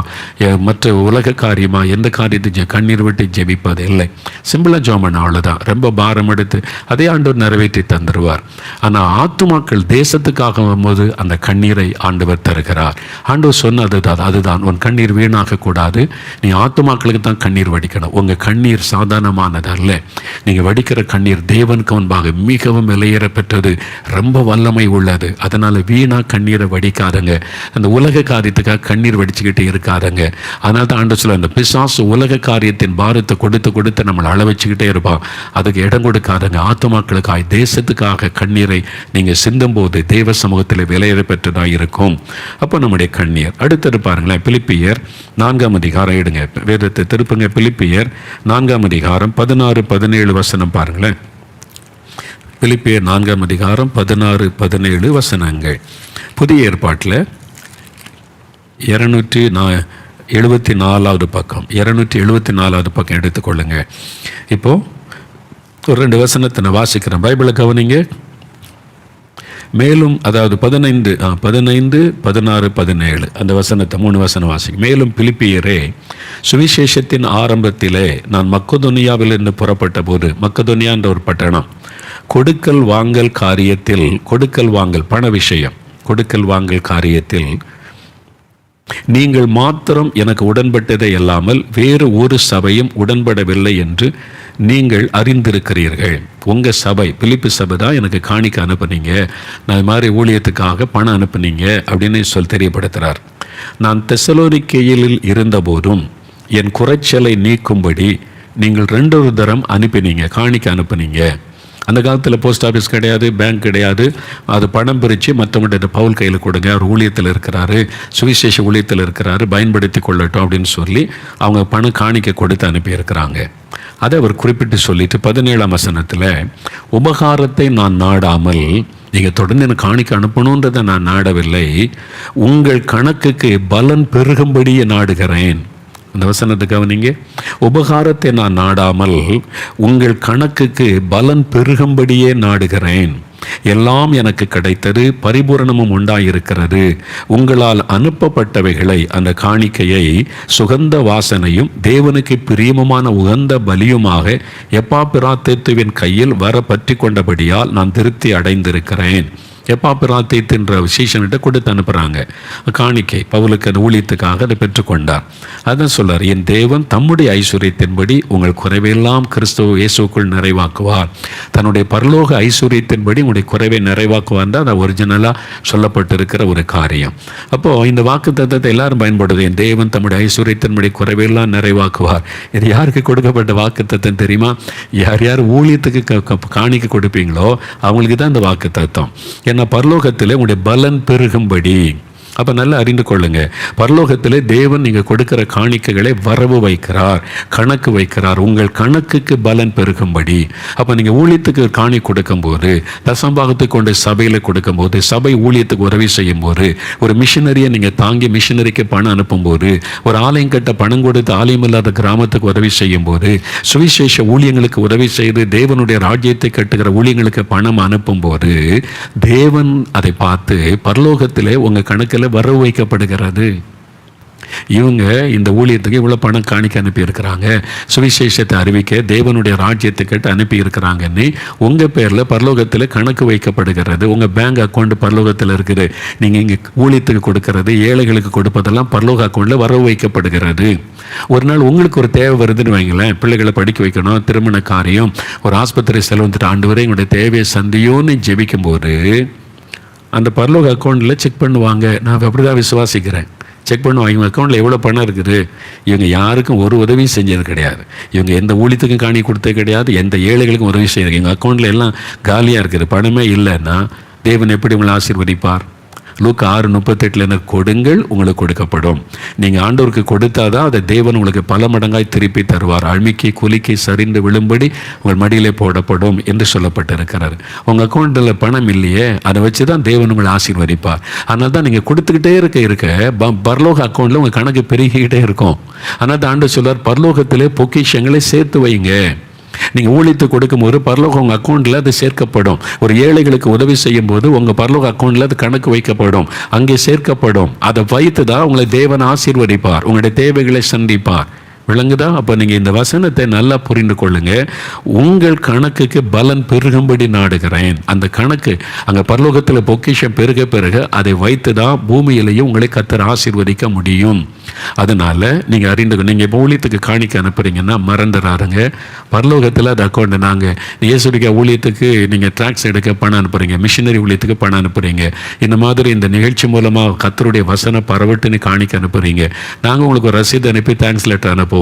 மற்ற உலக காரியமா, எந்த காரியத்தை கண்ணீர் விட்டு ஜெபிப்பது இல்லை. சிம்பிளாக ஜோமன் அவ்வளோதான். ரொம்ப பாரம் எடுத்து அதே ஆண்டவர் நிறைவேற்றி தந்துடுவார். ஆனால் ஆத்துமாக்கள் தேசத்துக்காக வரும்போது அந்த கண்ணீரை ஆண்டவர் தருகிறார். ஆண்டவர் சொன்னது அதுதான், உன் கண்ணீர் வீணாக கூடாது, நீ ஆத்துமாக்கள் தான் கண்ணீர் வடிக்கணும். உங்க கண்ணீர் சாதாரணமானது அல்ல. நீங்க வடிக்கிற கண்ணீர் தேவனுக்கு முன்பாக மிகவும் விலையேற பெற்றது, ரொம்ப வல்லமை உள்ளது. அதனால வீணா கண்ணீரை வடிக்காதங்க, அந்த உலக காரியத்துக்காக கண்ணீர் வடிச்சுக்கிட்டு இருக்காதங்க. அதனால தான் ஆண்டவர் சொல்ல, அந்த பிசாசு உலக காரியத்தின் பாரத்தை கொடுத்து நம்மளை அள வச்சுக்கிட்டே இருப்பான். அதுக்கு இடம் கொடுக்காதங்க. ஆத்துமாக்களுக்காக தேசத்துக்காக கண்ணீரை நீங்க சிந்தும் போது தேவ சமூகத்தில் விலையேற பெற்றதாக இருக்கும். அப்போ நம்முடைய கண்ணீர் அடுத்தது பாருங்களேன், பிலிப்பியர் 4ஆம் அதிகாரம் எடுங்க, வேதத்தை திருப்புங்க. பிலிப்பியர் 4ஆம் அதிகாரம் 16-17 வசனம் பாருங்களேன். பிலிப்பியர் 4ஆம் அதிகாரம் 16-17 வசனங்கள். புதிய ஏற்பாட்டில் 274வது பக்கம், 274வது பக்கம் எடுத்துக்கொள்ளுங்க. இப்போ ஒரு 2 வசனத்தை நான் வாசிக்கிறேன், பைபிளை கவனிங்க. மேலும் அதாவது 15, 16, 17 அந்த வசனத்தை 3 வசனம் வாசிக்கும். மேலும் பிலிப்பியரே, சுவிசேஷத்தின் ஆரம்பத்திலே நான் மக்கதோனியாவிலிருந்து புறப்பட்ட போது, மக்கதோனியா என்ற ஒரு பட்டணம், கொடுக்கல் வாங்கல் காரியத்தில், கொடுக்கல் வாங்கல் பண விஷயம், கொடுக்கல் வாங்கல் காரியத்தில் நீங்கள் மாத்திரம் எனக்கு உடன்பட்டதை அல்லாமல் வேறு ஒரு சபையும் உடன்படவில்லை என்று நீங்கள் அறிந்திருக்கிறீர்கள். உங்கள் சபை, பிலிப்பு சபை தான் எனக்கு காணிக்க அனுப்புனீங்க, நான் இது மாதிரி ஊழியத்துக்காக பணம் அனுப்புனீங்க அப்படின்னு தெரியப்படுத்துகிறார். நான் தெசலோனிக்கேயில் இருந்தபோதும் என் குறைச்சலை நீக்கும்படி நீங்கள் 2 தரம் அனுப்பினீங்க, காணிக்க அனுப்புனீங்க. அந்த காலத்தில் போஸ்ட் ஆஃபீஸ் கிடையாது, பேங்க் கிடையாது. அது பணம் பிரித்து மற்றவங்கள்ட்ட பவுல் கையில் கொடுங்க, அவர் ஊழியத்தில் இருக்கிறாரு, சுவிசேஷ ஊழியத்தில் இருக்கிறாரு, பயன்படுத்தி கொள்ளட்டும் அப்படின்னு சொல்லி அவங்க பணம் காணிக்க கொடுத்து அனுப்பியிருக்கிறாங்க. அதை அவர் குறிப்பிட்டு சொல்லிட்டு 17ஆம் வசனத்தில், உபகாரத்தை நான் நாடாமல், நீங்கள் தொடர்ந்து எனக்கு காணிக்க அனுப்பணுன்றதை நான் நாடவில்லை, உங்கள் கணக்குக்கு பலன் பெருகும்படியே நாடுகிறேன். அந்த வசனத்தை கவனிங்க. உபகாரத்தை நான் நாடாமல் உங்கள் கணக்குக்கு பலன் பெருகும்படியே நாடுகிறேன். எல்லாம் எனக்கு கிடைத்தது, பரிபூரணமும் உண்டாயிருக்கிறது. உங்களால் அனுப்பப்பட்டவைகளை, அந்த காணிக்கையை சுகந்த வாசனையும் தேவனுக்கு பிரியமான உகந்த பலியுமாக எப்பாப்பிராத்தேத்துவின் கையில் வர பற்றி கொண்டபடியால் நான் திருப்தி அடைந்திருக்கிறேன். எப்பாப்பிராத்தேத்துன்ற விசேஷன்கிட்ட கொடுத்து அனுப்புகிறாங்க காணிக்கை. பவுலுக்கு அந்த ஊழியத்துக்காக அதை பெற்றுக்கொண்டார். அதான் சொல்றார், என் தேவன் தம்முடைய ஐஸ்வர்யத்தின்படி உங்கள் குறைவெல்லாம் கிறிஸ்துவ இயேசுக்குள் நிறைவாக்குவார். தன்னுடைய பரலோக ஐஸ்வர்யத்தின்படி உங்களுடைய குறைவை நிறைவாக்குவார் தான் அது ஒரிஜினலாக சொல்லப்பட்டிருக்கிற ஒரு காரியம். அப்போது இந்த வாக்கு தத்தத்தை எல்லாரும் பயன்படுது. என் தேவன் தம்முடைய ஐஸ்வர்யத்தின்படி குறைவெல்லாம் நிறைவாக்குவார். இது யாருக்கு கொடுக்கப்பட்ட வாக்கு தத்தம் தெரியுமா? யார் யார் ஊழியத்துக்கு காணிக்க கொடுப்பீங்களோ அவங்களுக்கு தான் இந்த வாக்கு தத்தம். ஏன்னா பரலோகத்தில் உங்களுடைய பலன் பெருகும்படி. அப்போ நல்லா அறிந்து கொள்ளுங்க, பரலோகத்தில் தேவன் நீங்கள் கொடுக்கிற காணிக்கைகளை வரவு வைக்கிறார், கணக்கு வைக்கிறார், உங்கள் கணக்குக்கு பலன் பெருகும்படி. அப்போ நீங்கள் ஊழியத்துக்கு காணி கொடுக்கும்போது, தசம்பாகத்தை கொண்டு சபையில் கொடுக்கும்போது, சபை ஊழியத்துக்கு உதவி செய்யும் போது, ஒரு மிஷினரியை நீங்கள் தாங்கி மிஷினரிக்கு பணம் அனுப்பும்போது, ஒரு ஆலயம் கட்ட பணம் கொடுத்து ஆலயம் இல்லாத கிராமத்துக்கு உதவி செய்யும் போது, சுவிசேஷ ஊழியங்களுக்கு உதவி செய்து தேவனுடைய ராஜ்யத்தை கட்டுகிற ஊழியங்களுக்கு பணம் அனுப்பும் போது, தேவன் அதை பார்த்து பரலோகத்திலே உங்கள் கணக்கில் வரவு வைக்கப்படுகிறது. இவங்க இந்த ஊழியத்துக்கு இவ்வளோ பணம் காணிக்க அனுப்பி இருக்கிறாங்க, சுவிசேஷத்தை அறிவிக்க தேவனுடைய ராஜ்யத்தை கேட்டு அனுப்பி இருக்கிறாங்கன்னு உங்கள் பேரில் பரலோகத்தில் கணக்கு வைக்கப்படுகிறது. உங்கள் பேங்க் அக்கௌண்ட் பரலோகத்தில் இருக்குது. நீங்கள் இங்கே ஊழியத்துக்கு கொடுக்கறது, ஏழைகளுக்கு கொடுப்பதெல்லாம் பரலோக அக்கௌண்ட்டில் வரவு வைக்கப்படுகிறது. ஒரு நாள் உங்களுக்கு ஒரு தேவை வருதுன்னு வைங்களேன், பிள்ளைகளை படிக்க வைக்கணும், திருமண காரியம், ஒரு ஆஸ்பத்திரி செலவு வந்துட்டு ஆண்டவரே எங்களுடைய தேவையை சந்தியோன்னு ஜெபிக்கும் போது அந்த பரலோக அக்கௌண்ட்டில் செக் பண்ணுவாங்க. நான் அப்படி தான் விசுவாசிக்கிறேன். செக் பண்ணுவாங்க, இவங்க அக்கௌண்ட்டில் எவ்வளோ பணம் இருக்குது. இவங்க யாருக்கும் ஒரு உதவியும் செஞ்சது கிடையாது, இவங்க எந்த ஊழியத்துக்கும் காணி கொடுத்தது கிடையாது, எந்த ஏழைகளுக்கும் உதவி செய்யாது. எங்கள் அக்கௌண்ட்டில் எல்லாம் காலியாக இருக்குது, பணமே இல்லைன்னா தேவன் எப்படி உங்களை ஆசீர்வதிப்பார்? லூக்கா 6:38 எனக்கு கொடுங்கள் உங்களுக்கு கொடுக்கப்படும். நீங்கள் ஆண்டவருக்கு கொடுத்தாதான் அதை தேவன் உங்களுக்கு பல மடங்காய் திருப்பி தருவார். அழுமிக்கை குலுக்கி சரிந்து விழும்படி உங்கள் மடியிலே போடப்படும் என்று சொல்லப்பட்டிருக்கிறார். உங்கள் அக்கௌண்ட்டில் பணம் இல்லையே, அதை வச்சு தான் தேவன் உங்களை ஆசீர்வதிப்பார். அதனால தான் நீங்கள் கொடுத்துக்கிட்டே இருக்க பரலோக அக்கௌண்ட்டில் உங்கள் கணக்கு பெருகிக்கிட்டே இருக்கும். அதனால தான் ஆண்டவர் சொல்வார், பரலோகத்திலே பொக்கிஷங்களை சேர்த்து வைங்க. நீங்கள் ஊழியத்தை கொடுக்கும்போது பரலோகம் உங்கள் அக்கௌண்ட்டில் அது சேர்க்கப்படும். ஒரு ஏழைகளுக்கு உதவி செய்யும் போது உங்கள் பரலோக அக்கௌண்ட்டில் அது கணக்கு வைக்கப்படும், அங்கே சேர்க்கப்படும். அதை வைத்து தான் உங்களை தேவன் ஆசீர்வதிப்பார், உங்களுடைய தேவைகளை சந்திப்பார். விளங்குதா? அப்போ நீங்கள் இந்த வசனத்தை நல்லா புரிந்து கொள்ளுங்க. உங்கள் கணக்குக்கு பலன் பெருகும்படி நாடுகிறேன். அந்த கணக்கு அங்கே பரலோகத்தில் பொக்கிஷம் பெருக பெருக அதை வைத்து தான் பூமியிலையும் உங்களை கர்த்தர் ஆசீர்வதிக்க முடியும். அதனால் நீங்கள் அறிந்து, நீங்கள் ஊழியத்துக்கு காணிக்க அனுப்புறீங்கன்னா மறந்துடாருங்க, பரலோகத்தில் அது அக்கௌண்ட். நாங்கள் இயேசுவின் ஊழியத்துக்கு நீங்கள் ட்ராக்ஸ் எடுக்க பணம் அனுப்புகிறீங்க, மிஷினரி ஊழியத்துக்கு பணம் அனுப்புகிறீங்க, இந்த மாதிரி இந்த நிகழ்ச்சி மூலமாக கர்த்தருடைய வசனம் பரவட்டுன்னு காணிக்க அனுப்புகிறீங்க, நாங்கள் உங்களுக்கு ரசீது அனுப்பி தேங்க்ஸ் லெட்டர் அனுப்புவோம்.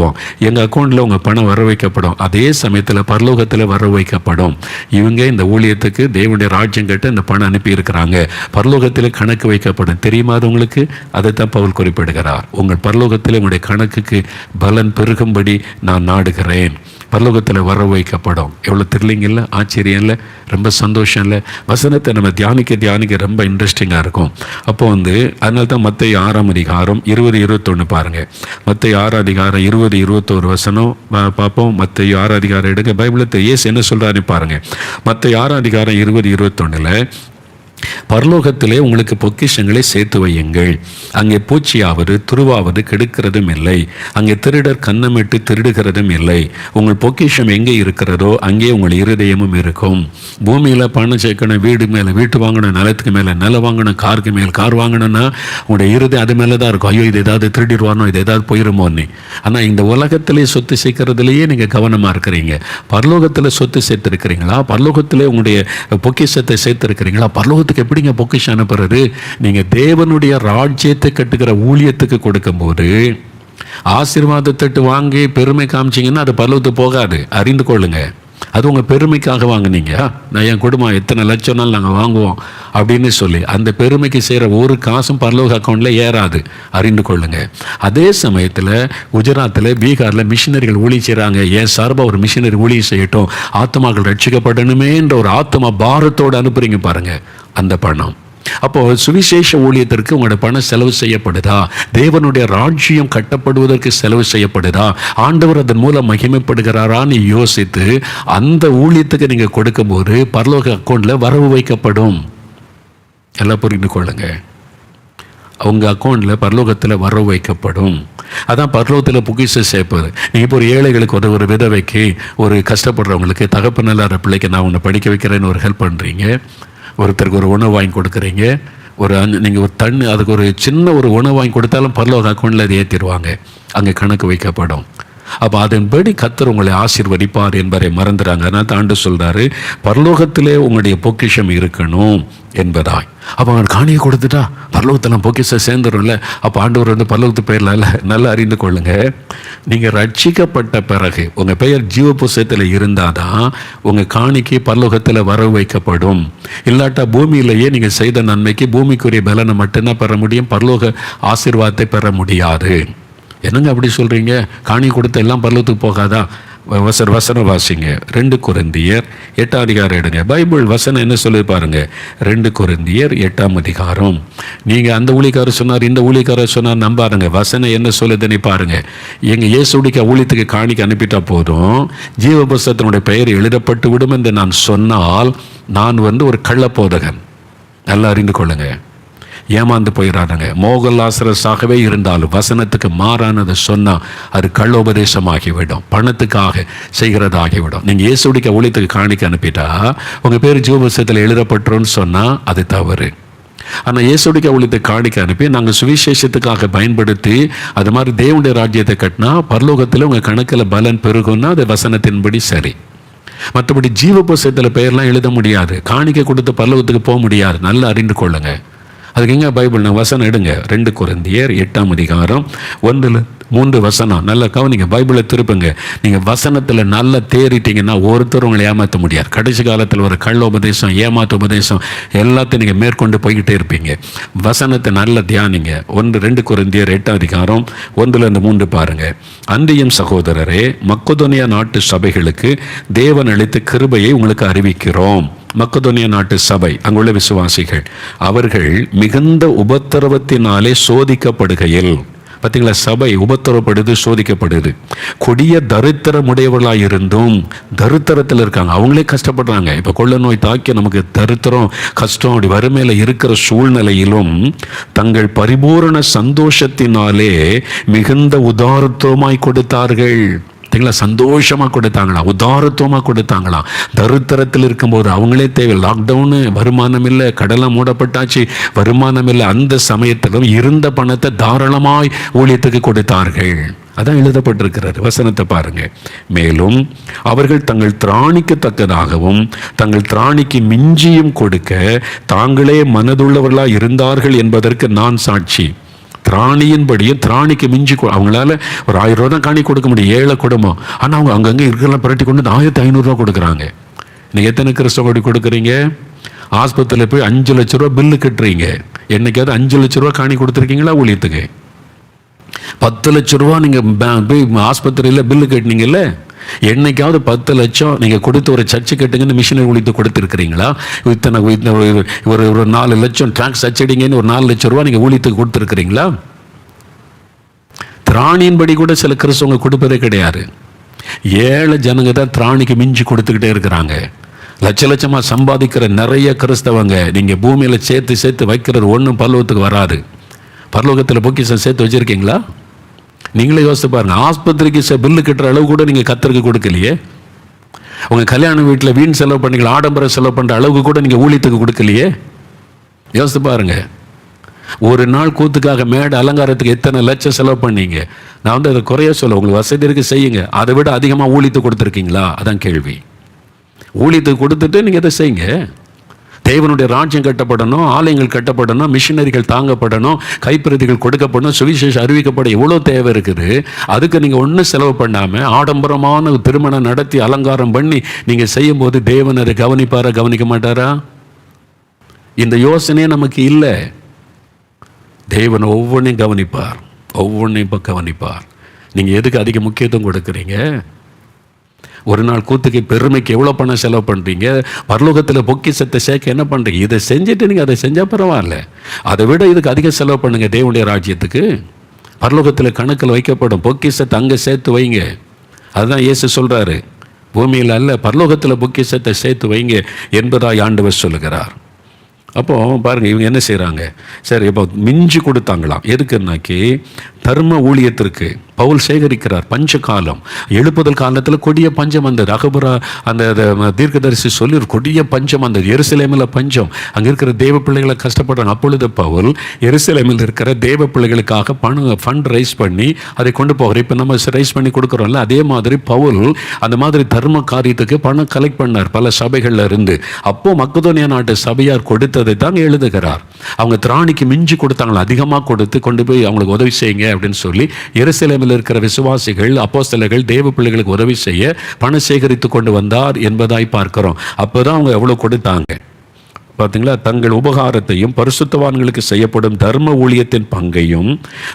எங்கள் அக்கௌண்ட்டில் உங்கள் பணம் வர வைக்கப்படும். அதே சமயத்தில் பரலோகத்தில் வர வைக்கப்படும். இவங்க இந்த ஊழியத்துக்கு தேவனுடைய ராஜ்யம் கேட்டு இந்த பணம் அனுப்பி இருக்கிறாங்க, பரலோகத்தில் கணக்கு வைக்கப்படும். தெரியுமா அது உங்களுக்கு? அதை தான் பவுல் குறிப்பிடுகிறார். உங்கள் பரலோகத்தில் உங்களுடைய கணக்குக்கு பலன் பெருகும்படி நான் நாடுகிறேன். பரலோகத்தில் வர வைக்கப்படும். எவ்வளோ த்ரில்லிங் இல்லை, ஆச்சரியம் இல்லை, ரொம்ப சந்தோஷம் இல்லை? வசனத்தை நம்ம தியானிக்க ரொம்ப இன்ட்ரெஸ்டிங்காக இருக்கும். அப்போ அதனால தான் மத்தேயு 6:20, 20-21 பாருங்கள். மத்தேயு 6:20-21 வசனம் பார்ப்போம். மத்தேயு 6 எடுங்க, பைபிளில் இயேசு என்ன சொல்கிறாரு பாருங்கள். மத்தேயு 6:20-21 பரலோகத்திலே உங்களுக்கு பொக்கிஷங்களை சேர்த்து வையுங்கள், அங்கே பூச்சியாவது துருவாவது கெடுக்கிறதும் இல்லை, அங்கே திருடர் கன்னமிட்டு திருடுகிறதும் இல்லை. உங்கள் பொக்கிஷம் எங்கே இருக்கிறதோ அங்கே உங்கள் இருதயமும் இருக்கும். பூமியில் பணம் சேர்க்கணும், வீடு மேலே வீட்டு வாங்கணும், நிலத்துக்கு மேலே நிலம் வாங்கணும், காருக்கு மேலே கார் வாங்கணும்னா உங்களுடைய இருதயம் அது மேலே தான் இருக்கும். ஐயோ இது ஏதாவது திருடிடுவானோ, இது ஏதாவது போயிருமோன்னு. ஆனால் இந்த உலகத்திலே சொத்து சேர்க்கறதுலையே நீங்கள் கவனமாக இருக்கிறீங்க. பரலோகத்தில் சொத்து சேர்த்து இருக்கிறீங்களா? பரலோகத்திலே உங்களுடைய பொக்கிஷத்தை சேர்த்து இருக்கிறீங்களா? பரலோகத்துக்கு எப்படிங்க பொக்கிஷம் அனுப்புறது? நீங்க தேவனுடைய ராஜ்யத்தை கட்டுகிற ஊழியத்துக்கு கொடுக்கும்போது ஆசீர்வாதத்தட்டு வாங்கி பெருமை காமிச்சிங்கன்னா அது பரலோகத்துக்கு போகாது, அறிந்து கொள்ளுங்க. அது உங்கள் பெருமைக்காக வாங்கினீங்க. நான் என் குடும்பம் எத்தனை லட்சம்னாலும் நாங்கள் வாங்குவோம் அப்படின்னு சொல்லி அந்த பெருமைக்கு செய்கிற ஒரு காசும் பரலோக அக்கௌண்ட்டில் ஏறாது, அறிந்து கொள்ளுங்க. அதே சமயத்தில் குஜராத்தில் பீகாரில் மிஷினரிகள் ஊழியம் செய்கிறாங்க. என் சார்பாக ஒரு மிஷினரி ஊழியம் செய்யட்டும், ஆத்மாக்கள் ரட்சிக்கப்படணுமே என்ற ஒரு ஆத்மா பாரத்தோடு அனுப்புறீங்க பாருங்க, அந்த பணம். அப்போ சுவிசேஷ ஊழியத்திற்கு உங்களோட பணம் செலவு செய்யப்படுதா? தேவனுடைய ராஜ்யம் கட்டப்படுவதற்கு செலவு செய்யப்படுதா? ஆண்டவர் அதன் மூலம் மகிமைப்படுகிறாரான்னு யோசித்து அந்த ஊழியத்துக்கு நீங்க கொடுக்கும்போது பரலோக அக்கௌண்ட்ல வரவு வைக்கப்படும். எல்லாம் புரிந்து கொள்ளுங்க. அவங்க அக்கௌண்ட்ல பரலோகத்தில் வரவு வைக்கப்படும். அதான் பரலோகத்தில் பொக்கிஷம் சேர்ப்பது. நீங்கள் இப்போ ஒரு ஏழைகளுக்கு ஒரு விதவைக்கு, ஒரு கஷ்டப்படுறவங்களுக்கு, தகப்பன் இல்லாத பிள்ளைக்கு நான் உன்னை படிக்க வைக்கிறேன்னு ஒரு ஹெல்ப் பண்ணுறீங்க. ஒருத்தருக்கு ஒரு உணவு வாங்கி கொடுக்குறீங்க. நீங்கள் ஒரு தண்ணி, அதுக்கு ஒரு சின்ன ஒரு உணவு வாங்கி கொடுத்தாலும் பரலோக அக்கௌண்ட்டில் அதை ஏற்றிடுவாங்க, அங்கே கணக்கு வைக்கப்படும். அப்போ அதன்படி கர்த்தர் உங்களை ஆசீர்வதிப்பார் என்பதை மறந்துறாங்க. அதனால் ஆண்டு சொல்கிறாரு, பரலோகத்திலே உங்களுடைய பொக்கிஷம் இருக்கணும் என்பதாய். அப்போ அவன் காணியை கொடுத்துட்டா பரலோகத்தில் பொக்கிஷம் சேர்ந்துடும்ல. அப்போ ஆண்டவர் பரலோகத்து பெயரில் நல்லா அறிந்து கொள்ளுங்க. நீங்கள் ரட்சிக்கப்பட்ட பிறகு உங்கள் பெயர் ஜீவ புஸ்தகத்தில் இருந்தால் தான் உங்கள் காணிக்கு பரலோகத்தில் வரவு வைக்கப்படும். இல்லாட்டா பூமியிலேயே நீங்கள் செய்த நன்மைக்கு பூமிக்குரிய பலனை மட்டும்தான் பெற முடியும், பரலோக ஆசீர்வாதத்தை பெற முடியாது. என்னங்க அப்படி சொல்கிறீங்க? காணி கொடுத்த எல்லாம் பரலோகத்துக்கு போகாதா? வசனம் வாசிங்க. 2 கொரிந்தியர் 8ஆம் அதிகாரம் எடுங்க. பைபிள் வசனம் என்ன சொல்லி பாருங்க. 2 கொரிந்தியர் 8ஆம் அதிகாரம். நீங்கள் அந்த ஊழியக்காரர் சொன்னார், இந்த ஊழியக்காரர் சொன்னார் நம்பாருங்க. வசனம் என்ன சொல்லுதுன்னு பாருங்க. எங்கள் இயேசுவுடைய ஊழியத்துக்கு காணிக்கு அனுப்பிட்டா போதும், ஜீவ புஸ்தகத்தினுடைய பெயர் எழுதப்பட்டு விடும் என்று நான் சொன்னால் நான் ஒரு கள்ளப்போதகன். நல்லா அறிந்து கொள்ளுங்க. ஏமாந்து போயிடாதுங்க. மோகலாசரஸாகவே இருந்தாலும் வசனத்துக்கு மாறானதை சொன்னால் அது கள்ளோபதேசமாகிவிடும், பணத்துக்காக செய்கிறதாகிவிடும். நீங்கள் இயேசுடைய ஊழியத்துக்கு காணிக்க அனுப்பிட்டா உங்கள் பேர் ஜீவபுஸ்தகத்தில் எழுதப்பட்டுருன்னு சொன்னால் அது தவறு. ஆனால் இயேசுடைய ஊழியத்தை காணிக்க அனுப்பி நாங்கள் சுவிசேஷத்துக்காக பயன்படுத்தி அது மாதிரி தேவனுடைய ராஜ்யத்தை கட்டினா பரலோகத்தில் உங்கள் கணக்கில் பலன் பெருகும்னா அது வசனத்தின்படி சரி. மற்றபடி ஜீவ புஸ்தகத்தில் பெயர்லாம் எழுத முடியாது, காணிக்க கொடுத்து பரலோகத்துக்கு போக முடியாது. நல்லா அறிந்து கொள்ளுங்க. அதுக்கு எங்கே பைபிள் வசனம் எடுங்க. 2 கொரிந்தியர் 8ஆம் அதிகாரம் 1-3 வசனம். நல்லா கவனிங்க, பைபிளை திருப்புங்க. நீங்கள் வசனத்தில் நல்லா தேறிட்டீங்கன்னா ஒருத்தர் உங்களை ஏமாற்ற முடியாது. கடைசி காலத்தில் ஒரு கள்ள உபதேசம், ஏமாற்ற உபதேசம் எல்லாத்தையும் நீங்கள் மேற்கொண்டு போய்கிட்டே இருப்பீங்க. வசனத்தை நல்லா தியானிங்க. 2 கொரிந்தியர் 8ஆம் அதிகாரம் 1-3 பாருங்க. அன்றியும் சகோதரரே, மக்கெதோனியா நாட்டு சபைகளுக்கு தேவன் அளித்த கிருபையை உங்களுக்கு அறிவிக்கிறோம். மக்கெதோனியா நாட்டு சபை, அங்குள்ள விசுவாசிகள், அவர்கள் மிகுந்த உபத்திரவத்தினாலே சோதிக்கப்படுகையில், பார்த்தீங்களா, சபை உபத்திரப்படுது, சோதிக்கப்படுது. கொடிய தரித்திரமுடையவர்களாக இருந்தும் தரித்திரத்தில் இருக்காங்க, அவங்களே கஷ்டப்படுறாங்க. இப்போ கொள்ள நோய் தாக்கி நமக்கு தரித்திரம், கஷ்டம், அப்படி வறுமையில் இருக்கிற சூழ்நிலையிலும் தங்கள் பரிபூரண சந்தோஷத்தினாலே மிகுந்த உதாரத்துவமாய் கொடுத்தார்கள். பார்த்தீங்களா, சந்தோஷமாக கொடுத்தாங்களா, உதாரத்துவமாக கொடுத்தாங்களா. தரித்திரத்தில் இருக்கும்போது அவங்களே தேவை. லாக்டவுனு, வருமானம் இல்லை, கடலாம் மூடப்பட்டாச்சு, வருமானம் இல்லை. அந்த சமயத்திலும் இருந்த பணத்தை தாராளமாய் ஊழியத்துக்கு கொடுத்தார்கள். அதான் எழுதப்பட்டிருக்கிறது. வசனத்தை பாருங்க. மேலும் அவர்கள் தங்கள் திராணிக்கு தக்கதாகவும் தங்கள் திராணிக்கு மிஞ்சியும் கொடுக்க தாங்களே மனதுள்ளவர்களாக இருந்தார்கள் என்பதற்கு நான் சாட்சி. திராணியின்படியும் திராணிக்கு மிஞ்சி அவங்களால ஒரு 1000 ரூபா தான் காணி கொடுக்க முடியும், ஏழை குடும்பம். ஆனால் அவங்க அங்கங்கே இருக்கலாம் பிரட்டி கொண்டு 1500 ரூபா கொடுக்குறாங்க. நீங்கள் எத்தனை கிறிஸ்தவ கொடுக்குறீங்க? ஆஸ்பத்திரியில் போய் 5 லட்ச ரூபா பில்லு கட்டுறீங்க. என்னைக்காவது 5 லட்ச ரூபா காணி கொடுத்துருக்கீங்களா ஊழியத்துக்கு? 10 லட்ச ரூபா நீங்கள் போய் ஆஸ்பத்திரியில் பில்லு கட்டினீங்கல்ல, என்னைக்காவது 10 லட்சம் நீங்கள் கொடுத்து ஒரு சர்ச்சு கட்டுங்கன்னு மிஷினரி ஊழியத்தை கொடுத்துருக்கிறீங்களா? இத்தனை ஒரு 4 லட்சம் டாக்ஸ் அச்சடிங்கன்னு ஒரு 4 லட்சம் ரூபா நீங்கள் ஊழியத்துக்கு கொடுத்துருக்கிறீங்களா? திராணியின்படி கூட சில கிறிஸ்தவங்க கொடுப்பதே கிடையாது. ஏழை ஜனங்க தான் திராணிக்கு மிஞ்சி கொடுத்துக்கிட்டே இருக்கிறாங்க. லட்ச லட்சமாக சம்பாதிக்கிற நிறைய கிறிஸ்தவங்க நீங்கள் பூமியில் சேர்த்து சேர்த்து வைக்கிறது ஒன்றும் பரலோகத்துக்கு வராது. பரலோகத்தில் பொக்கிஷம் சேர்த்து வச்சுருக்கீங்களா? நீங்களே யோசித்து பாருங்க. ஆஸ்பத்திரிக்கு பில்லு கட்டுற அளவு கூட நீங்கள் கர்த்தருக்கு கொடுக்கலையே. உங்கள் கல்யாண வீட்டில் வீண் செலவு பண்ணீங்களா, ஆடம்பர செலவு பண்ணுற அளவுக்கு கூட நீங்கள் ஊழியத்துக்கு கொடுக்கலையே. யோசித்து பாருங்க. ஒரு நாள் கூத்துக்காக மேடை அலங்காரத்துக்கு எத்தனை லட்சம் செலவு பண்ணீங்க. நான் வந்து அதை குறைய சொல்ல, உங்களுக்கு வசதி இருக்கு செய்யுங்க. அதை விட அதிகமாக ஊழியத்துக்கு கொடுத்துருக்கீங்களா? அதான் கேள்வி. ஊழியத்துக்கு கொடுத்துட்டு நீங்கள் அதை செய்யுங்க. தேவனுடைய ராஜ்யம் கட்டப்படணும், ஆலயங்கள் கட்டப்படணும், மிஷினரிகள் தாங்கப்படணும், கைப்பிரதிகள் கொடுக்கப்படணும், சுவிசேஷம் அறிவிக்கப்பட எவ்வளோ தேவை இருக்குது. அதுக்கு நீங்கள் ஒன்றும் செலவு பண்ணாமல் ஆடம்பரமான திருமணம் நடத்தி அலங்காரம் பண்ணி நீங்கள் செய்யும் போது தேவன் அதை கவனிப்பாரா, கவனிக்க மாட்டாரா? இந்த யோசனையே நமக்கு இல்லை. தேவன் ஒவ்வொன்றையும் கவனிப்பார், ஒவ்வொன்றையும் கவனிப்பார். நீங்கள் எதுக்கு அதிக முக்கியத்துவம் கொடுக்குறீங்க? ஒரு நாள் கூத்துக்கு பெருமைக்கு எவ்வளோ பணம் செலவு பண்ணுறீங்க? பரலோகத்தில் பொக்கிஷத்தை சேர்க்க என்ன பண்ணுறீங்க? இதை செஞ்சுட்டு நீங்கள் அதை செஞ்சால் பரவாயில்ல. அதை விட இதுக்கு அதிக செலவு பண்ணுங்கள். தேவனுடைய ராஜ்யத்துக்கு பரலோகத்தில் கணக்கில் வைக்கப்படும் பொக்கிஷத்தை அங்கே சேர்த்து வைங்க. அதுதான் இயேசு சொல்கிறாரு. பூமியில் அல்ல, பரலோகத்தில் பொக்கிஷத்தை சேர்த்து வைங்க என்பதாய் ஆண்டவர் சொல்லுகிறார். அப்போது பாருங்கள், இவங்க என்ன செய்கிறாங்க? சரி, இப்போ மிஞ்சி கொடுத்தாங்களாம். எதுக்குன்னாக்கி தர்ம ஊழியத்திற்கு பவுல் சேகரிக்கிறார். பஞ்ச காலம், எழுப்புதல் காலத்தில் கொடிய பஞ்சம் வந்தது. அகபுரா அந்த தீர்க்கதரிசி சொல்லி ஒரு கொடிய பஞ்சம் வந்தது. எருசலேமில் பஞ்சம், அங்கே இருக்கிற தேவ பிள்ளைகளை கஷ்டப்படுறாங்க. அப்பொழுது பவுல் எருசலேமில் இருக்கிற தேவ பிள்ளைகளுக்காக ஃபண்ட் ரைஸ் பண்ணி அதை கொண்டு போகிறார். இப்போ நம்ம ரைஸ் பண்ணி கொடுக்குறோம்ல, அதே மாதிரி பவுல் அந்த மாதிரி தர்ம காரியத்துக்கு பணம் கலெக்ட் பண்ணார் பல சபைகளில் இருந்து. அப்போ மக்கதோனியா நாட்டு சபையார் கொடுத்ததை தான் எழுதுகிறார். அவங்க திராணிக்கு மிஞ்சி கொடுத்தாங்களா, அதிகமாக கொடுத்து கொண்டு போய் அவங்களுக்கு உதவி செய்யுங்க அப்படின்னு சொல்லி எருசலேமில் இருக்கிற விசுவாசிகள், அப்போஸ்தலர்கள் தேவ பிள்ளைகளுக்கு உதவி செய்ய பணம் சேகரித்து கொண்டு வந்தார் என்பதாய் பார்க்கிறோம். அப்போதான் அவங்க எவ்வளவு கொடுத்தாங்க பார்த்தீங்களா? தங்கள் உபகாரத்தையும் பரிசுத்தவான்களுக்கு செய்யப்படும் தர்ம ஊழியத்தின் பங்கையும்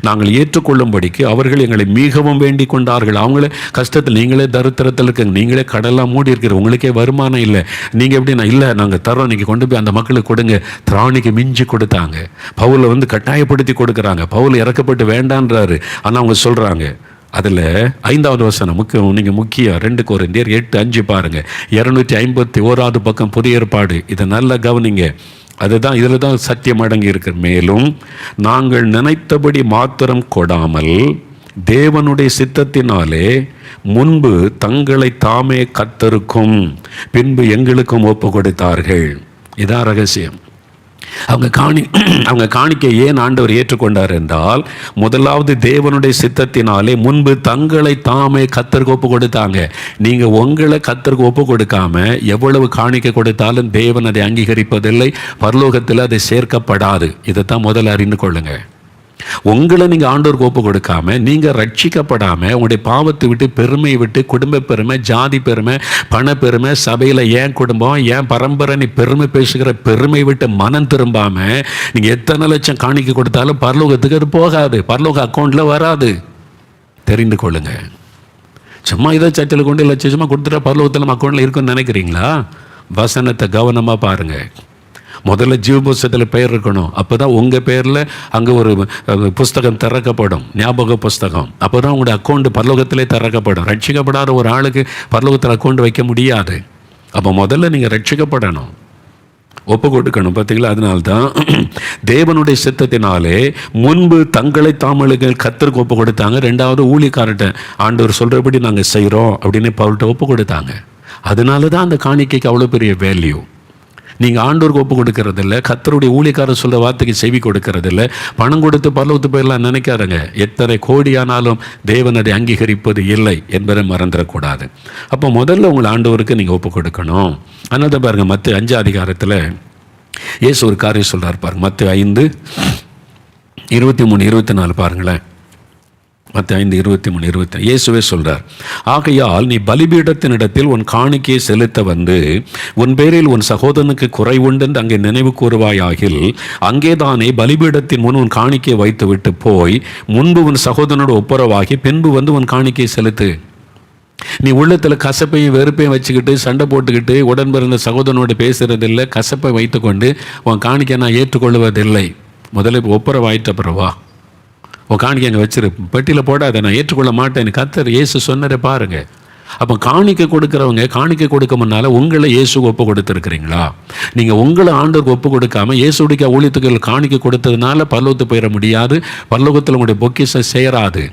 நாங்கள் ஏற்றுக்கொள்ளும்படிக்கு அவர்கள் எங்களை மிகவும் வேண்டிக் கொண்டார்கள். அவங்களே கஷ்டத்தில், நீங்களே தரித்திரத்தில் இருக்க, நீங்களே கடலாம் மூடி இருக்கிற, உங்களுக்கே வருமானம் இல்லை, நீங்கள் எப்படி? நான் இல்லை, நாங்கள் தரோம், நீங்கள் கொண்டு போய் அந்த மக்களுக்கு கொடுங்க. திராணிக்கு மிஞ்சி கொடுத்தாங்க. பவுலை வந்து கட்டாயப்படுத்தி கொடுக்குறாங்க. பவுல் இறக்கப்பட்டு வேண்டான்றாரு. ஆனால் அவங்க சொல்கிறாங்க. அதில் 5வது வசனம் நீங்கள் முக்கியம். 2 கொரிந்தியர் 8:5 பாருங்க. 251வது பக்கம் புதிய ஏற்பாடு. இதை நல்லா கவனிங்க. அதுதான், இதில் தான் சத்தியம் அடங்கி இருக்கு. மேலும் நாங்கள் நினைத்தபடி மாத்திரம் கொடாமல் தேவனுடைய சித்தத்தினாலே முன்பு தங்களை தாமே கர்த்தருக்கும் பின்பு எங்களுக்கும் ஒப்பு கொடுத்தார்கள். இதான் ரகசியம். அவங்க காணிக்கை ஏன் ஆண்டவர் ஏற்றுக்கொண்டார் என்றால், முதலாவது தேவனுடைய சித்தத்தினாலே முன்பு தங்களை தாமே கர்த்தருக்கு ஒப்பு கொடுத்தாங்க. நீங்க உங்களை கர்த்தருக்கு ஒப்பு கொடுக்காம எவ்வளவு காணிக்கை கொடுத்தாலும் தேவன் அதை அங்கீகரிப்பதில்லை, பரலோகத்தில் அதை சேர்க்கப்படாது. இதைத்தான் முதல்ல அறிந்து கொள்ளுங்க. உங்களை நீங்கள் ஆண்டவருக்கு ஒப்பு கொடுக்காம, நீங்கள் ரட்சிக்கப்படாமல், உங்களுடைய பாவத்தை விட்டு, பெருமையை விட்டு, குடும்ப பெருமை, ஜாதி பெருமை, பண பெருமை, சபையில் ஏன் குடும்பம், ஏன் பரம்பரை, நீ பெருமை பேசுகிற பெருமை விட்டு மனம் திரும்பாமல் நீங்கள் எத்தனை லட்சம் காணிக்கை கொடுத்தாலும் பரலோகத்துக்கு அது போகாது, பரலோக அக்கௌண்ட்டில் வராது. தெரிந்து கொள்ளுங்க. சும்மா இதை சர்ச்சில் கொண்டு லட்சமாக கொடுத்துட்டா பரலோகத்தில் நம்ம அக்கௌண்ட்டில் இருக்குன்னு நினைக்கிறீங்களா? வசனத்தை கவனமாக பாருங்கள். முதல்ல ஜீவ புஸ்தகத்தில் பெயர் இருக்கணும். அப்போ தான் உங்கள் பேரில் அங்கே ஒரு புஸ்தகம் திறக்கப்படும், ஞாபக புஸ்தகம். அப்போ தான் உங்களுடைய அக்கௌண்ட் பரலோகத்திலே திறக்கப்படும். ரட்சிக்கப்படாத ஒரு ஆளுக்கு பரலோகத்தில் அக்கௌண்ட் வைக்க முடியாது. அப்போ முதல்ல நீங்கள் ரட்சிக்கப்படணும், ஒப்பு கொடுக்கணும். பார்த்தீங்களா? அதனால்தான் தேவனுடைய சித்தத்தினாலே முன்பு தங்களை தாமளுக்கு கர்த்தருக்கு ஒப்பு கொடுத்தாங்க. 2வது ஊழியக்காரர்கிட்ட ஆண்டவர் சொல்கிறபடி நாங்கள் செய்கிறோம் அப்படின்னு பவுல்கிட்ட ஒப்பு கொடுத்தாங்க. அதனால தான் அந்த காணிக்கைக்கு அவ்வளோ பெரிய வேல்யூ. நீங்கள் ஆண்டோருக்கு ஒப்பு கொடுக்கறதில்ல, கர்த்தருடைய ஊழியக்காரர் சொல்கிற வார்த்தைக்கு செவி கொடுக்கறதில்ல, பணம் கொடுத்து பரலோகத்து போயெல்லாம் நினைக்காதங்க. எத்தனை கோடியானாலும் தேவன் அதை அங்கீகரிப்பது இல்லை என்பதை மறந்துடக்கூடாது. அப்போ முதல்ல உங்களை ஆண்டவருக்கு நீங்கள் ஒப்பு கொடுக்கணும். அதனால தான் பாருங்கள், மத்தேயு 5 அதிகாரத்தில் இயேசு ஒரு காரியம் சொல்கிறார் பாருங்க. மத்தேயு 5:23-24 பாருங்களேன். மத்தேயு 5:23-24 இயேசுவே சொல்றார், ஆகையால் நீ பலிபீடத்தினிடத்தில் உன் காணிக்கையை செலுத்த வந்து உன் பேரில் உன் சகோதரனுக்கு குறை உண்டு என்று அங்கே நினைவு கூறுவாயாகில் அங்கேதானே பலிபீடத்தின் முன் உன் காணிக்கையை வைத்து விட்டு போய் முன்பு உன் சகோதரனோடு ஒப்புரவாகி பின்பு வந்து உன் காணிக்கையை செலுத்து. நீ உள்ளத்தில் கசப்பையும் வெறுப்பையும் வச்சுக்கிட்டு சண்டை போட்டுக்கிட்டு உடன் பிறந்த சகோதரனோடு பேசுறதில்லை, கசப்பை வைத்துக்கொண்டு உன் காணிக்கை நான் ஏற்றுக்கொள்வதில்லை. முதல்ல ஒப்புரவாயிட்ட பிறவா உன் காணிக்கை அங்கே வச்சிரு, பெட்டியில் போடாத, நான் ஏற்றுக்கொள்ள மாட்டேன்னு கர்த்தர் இயேசு சொன்னதை பாருங்க. அப்போ காணிக்கை கொடுக்குறவங்க காணிக்கை கொடுக்க முன்னால் உங்களை இயேசுக்கு ஒப்பு கொடுத்துருக்கிறீங்களா? நீங்கள் உங்களை ஆண்டவருக்கு ஒப்பு கொடுக்காம இயேசுடைய ஊழியத்துக்கு காணிக்கை கொடுத்ததுனால பரலோகத்துக்கு போயிட முடியாது. பரலோகத்தில் உங்களுடைய பொக்கிஷம் சேராது.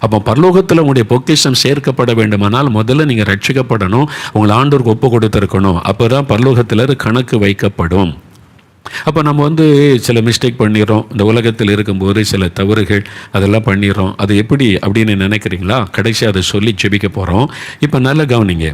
அப்போ பரலோகத்தில் உங்களுடைய பொக்கிஷம் சேர்க்கப்பட வேண்டுமானால் முதல்ல நீங்கள் ரட்சிக்கப்படணும், உங்களை ஆண்டவருக்கு ஒப்பு கொடுத்துருக்கணும். அப்போ தான் பரலோகத்தில் கணக்கு வைக்கப்படும். அப்போ நம்ம சில மிஸ்டேக் பண்ணிடுறோம். இந்த உலகத்தில் இருக்கும்போது சில தவறுகள் அதெல்லாம் பண்ணிடுறோம். அது எப்படி அப்படின்னு நினைக்கிறீங்களா? கடைசி அதை சொல்லி ஜெபிக்க போகிறோம். இப்போ நல்ல கவனிங்க.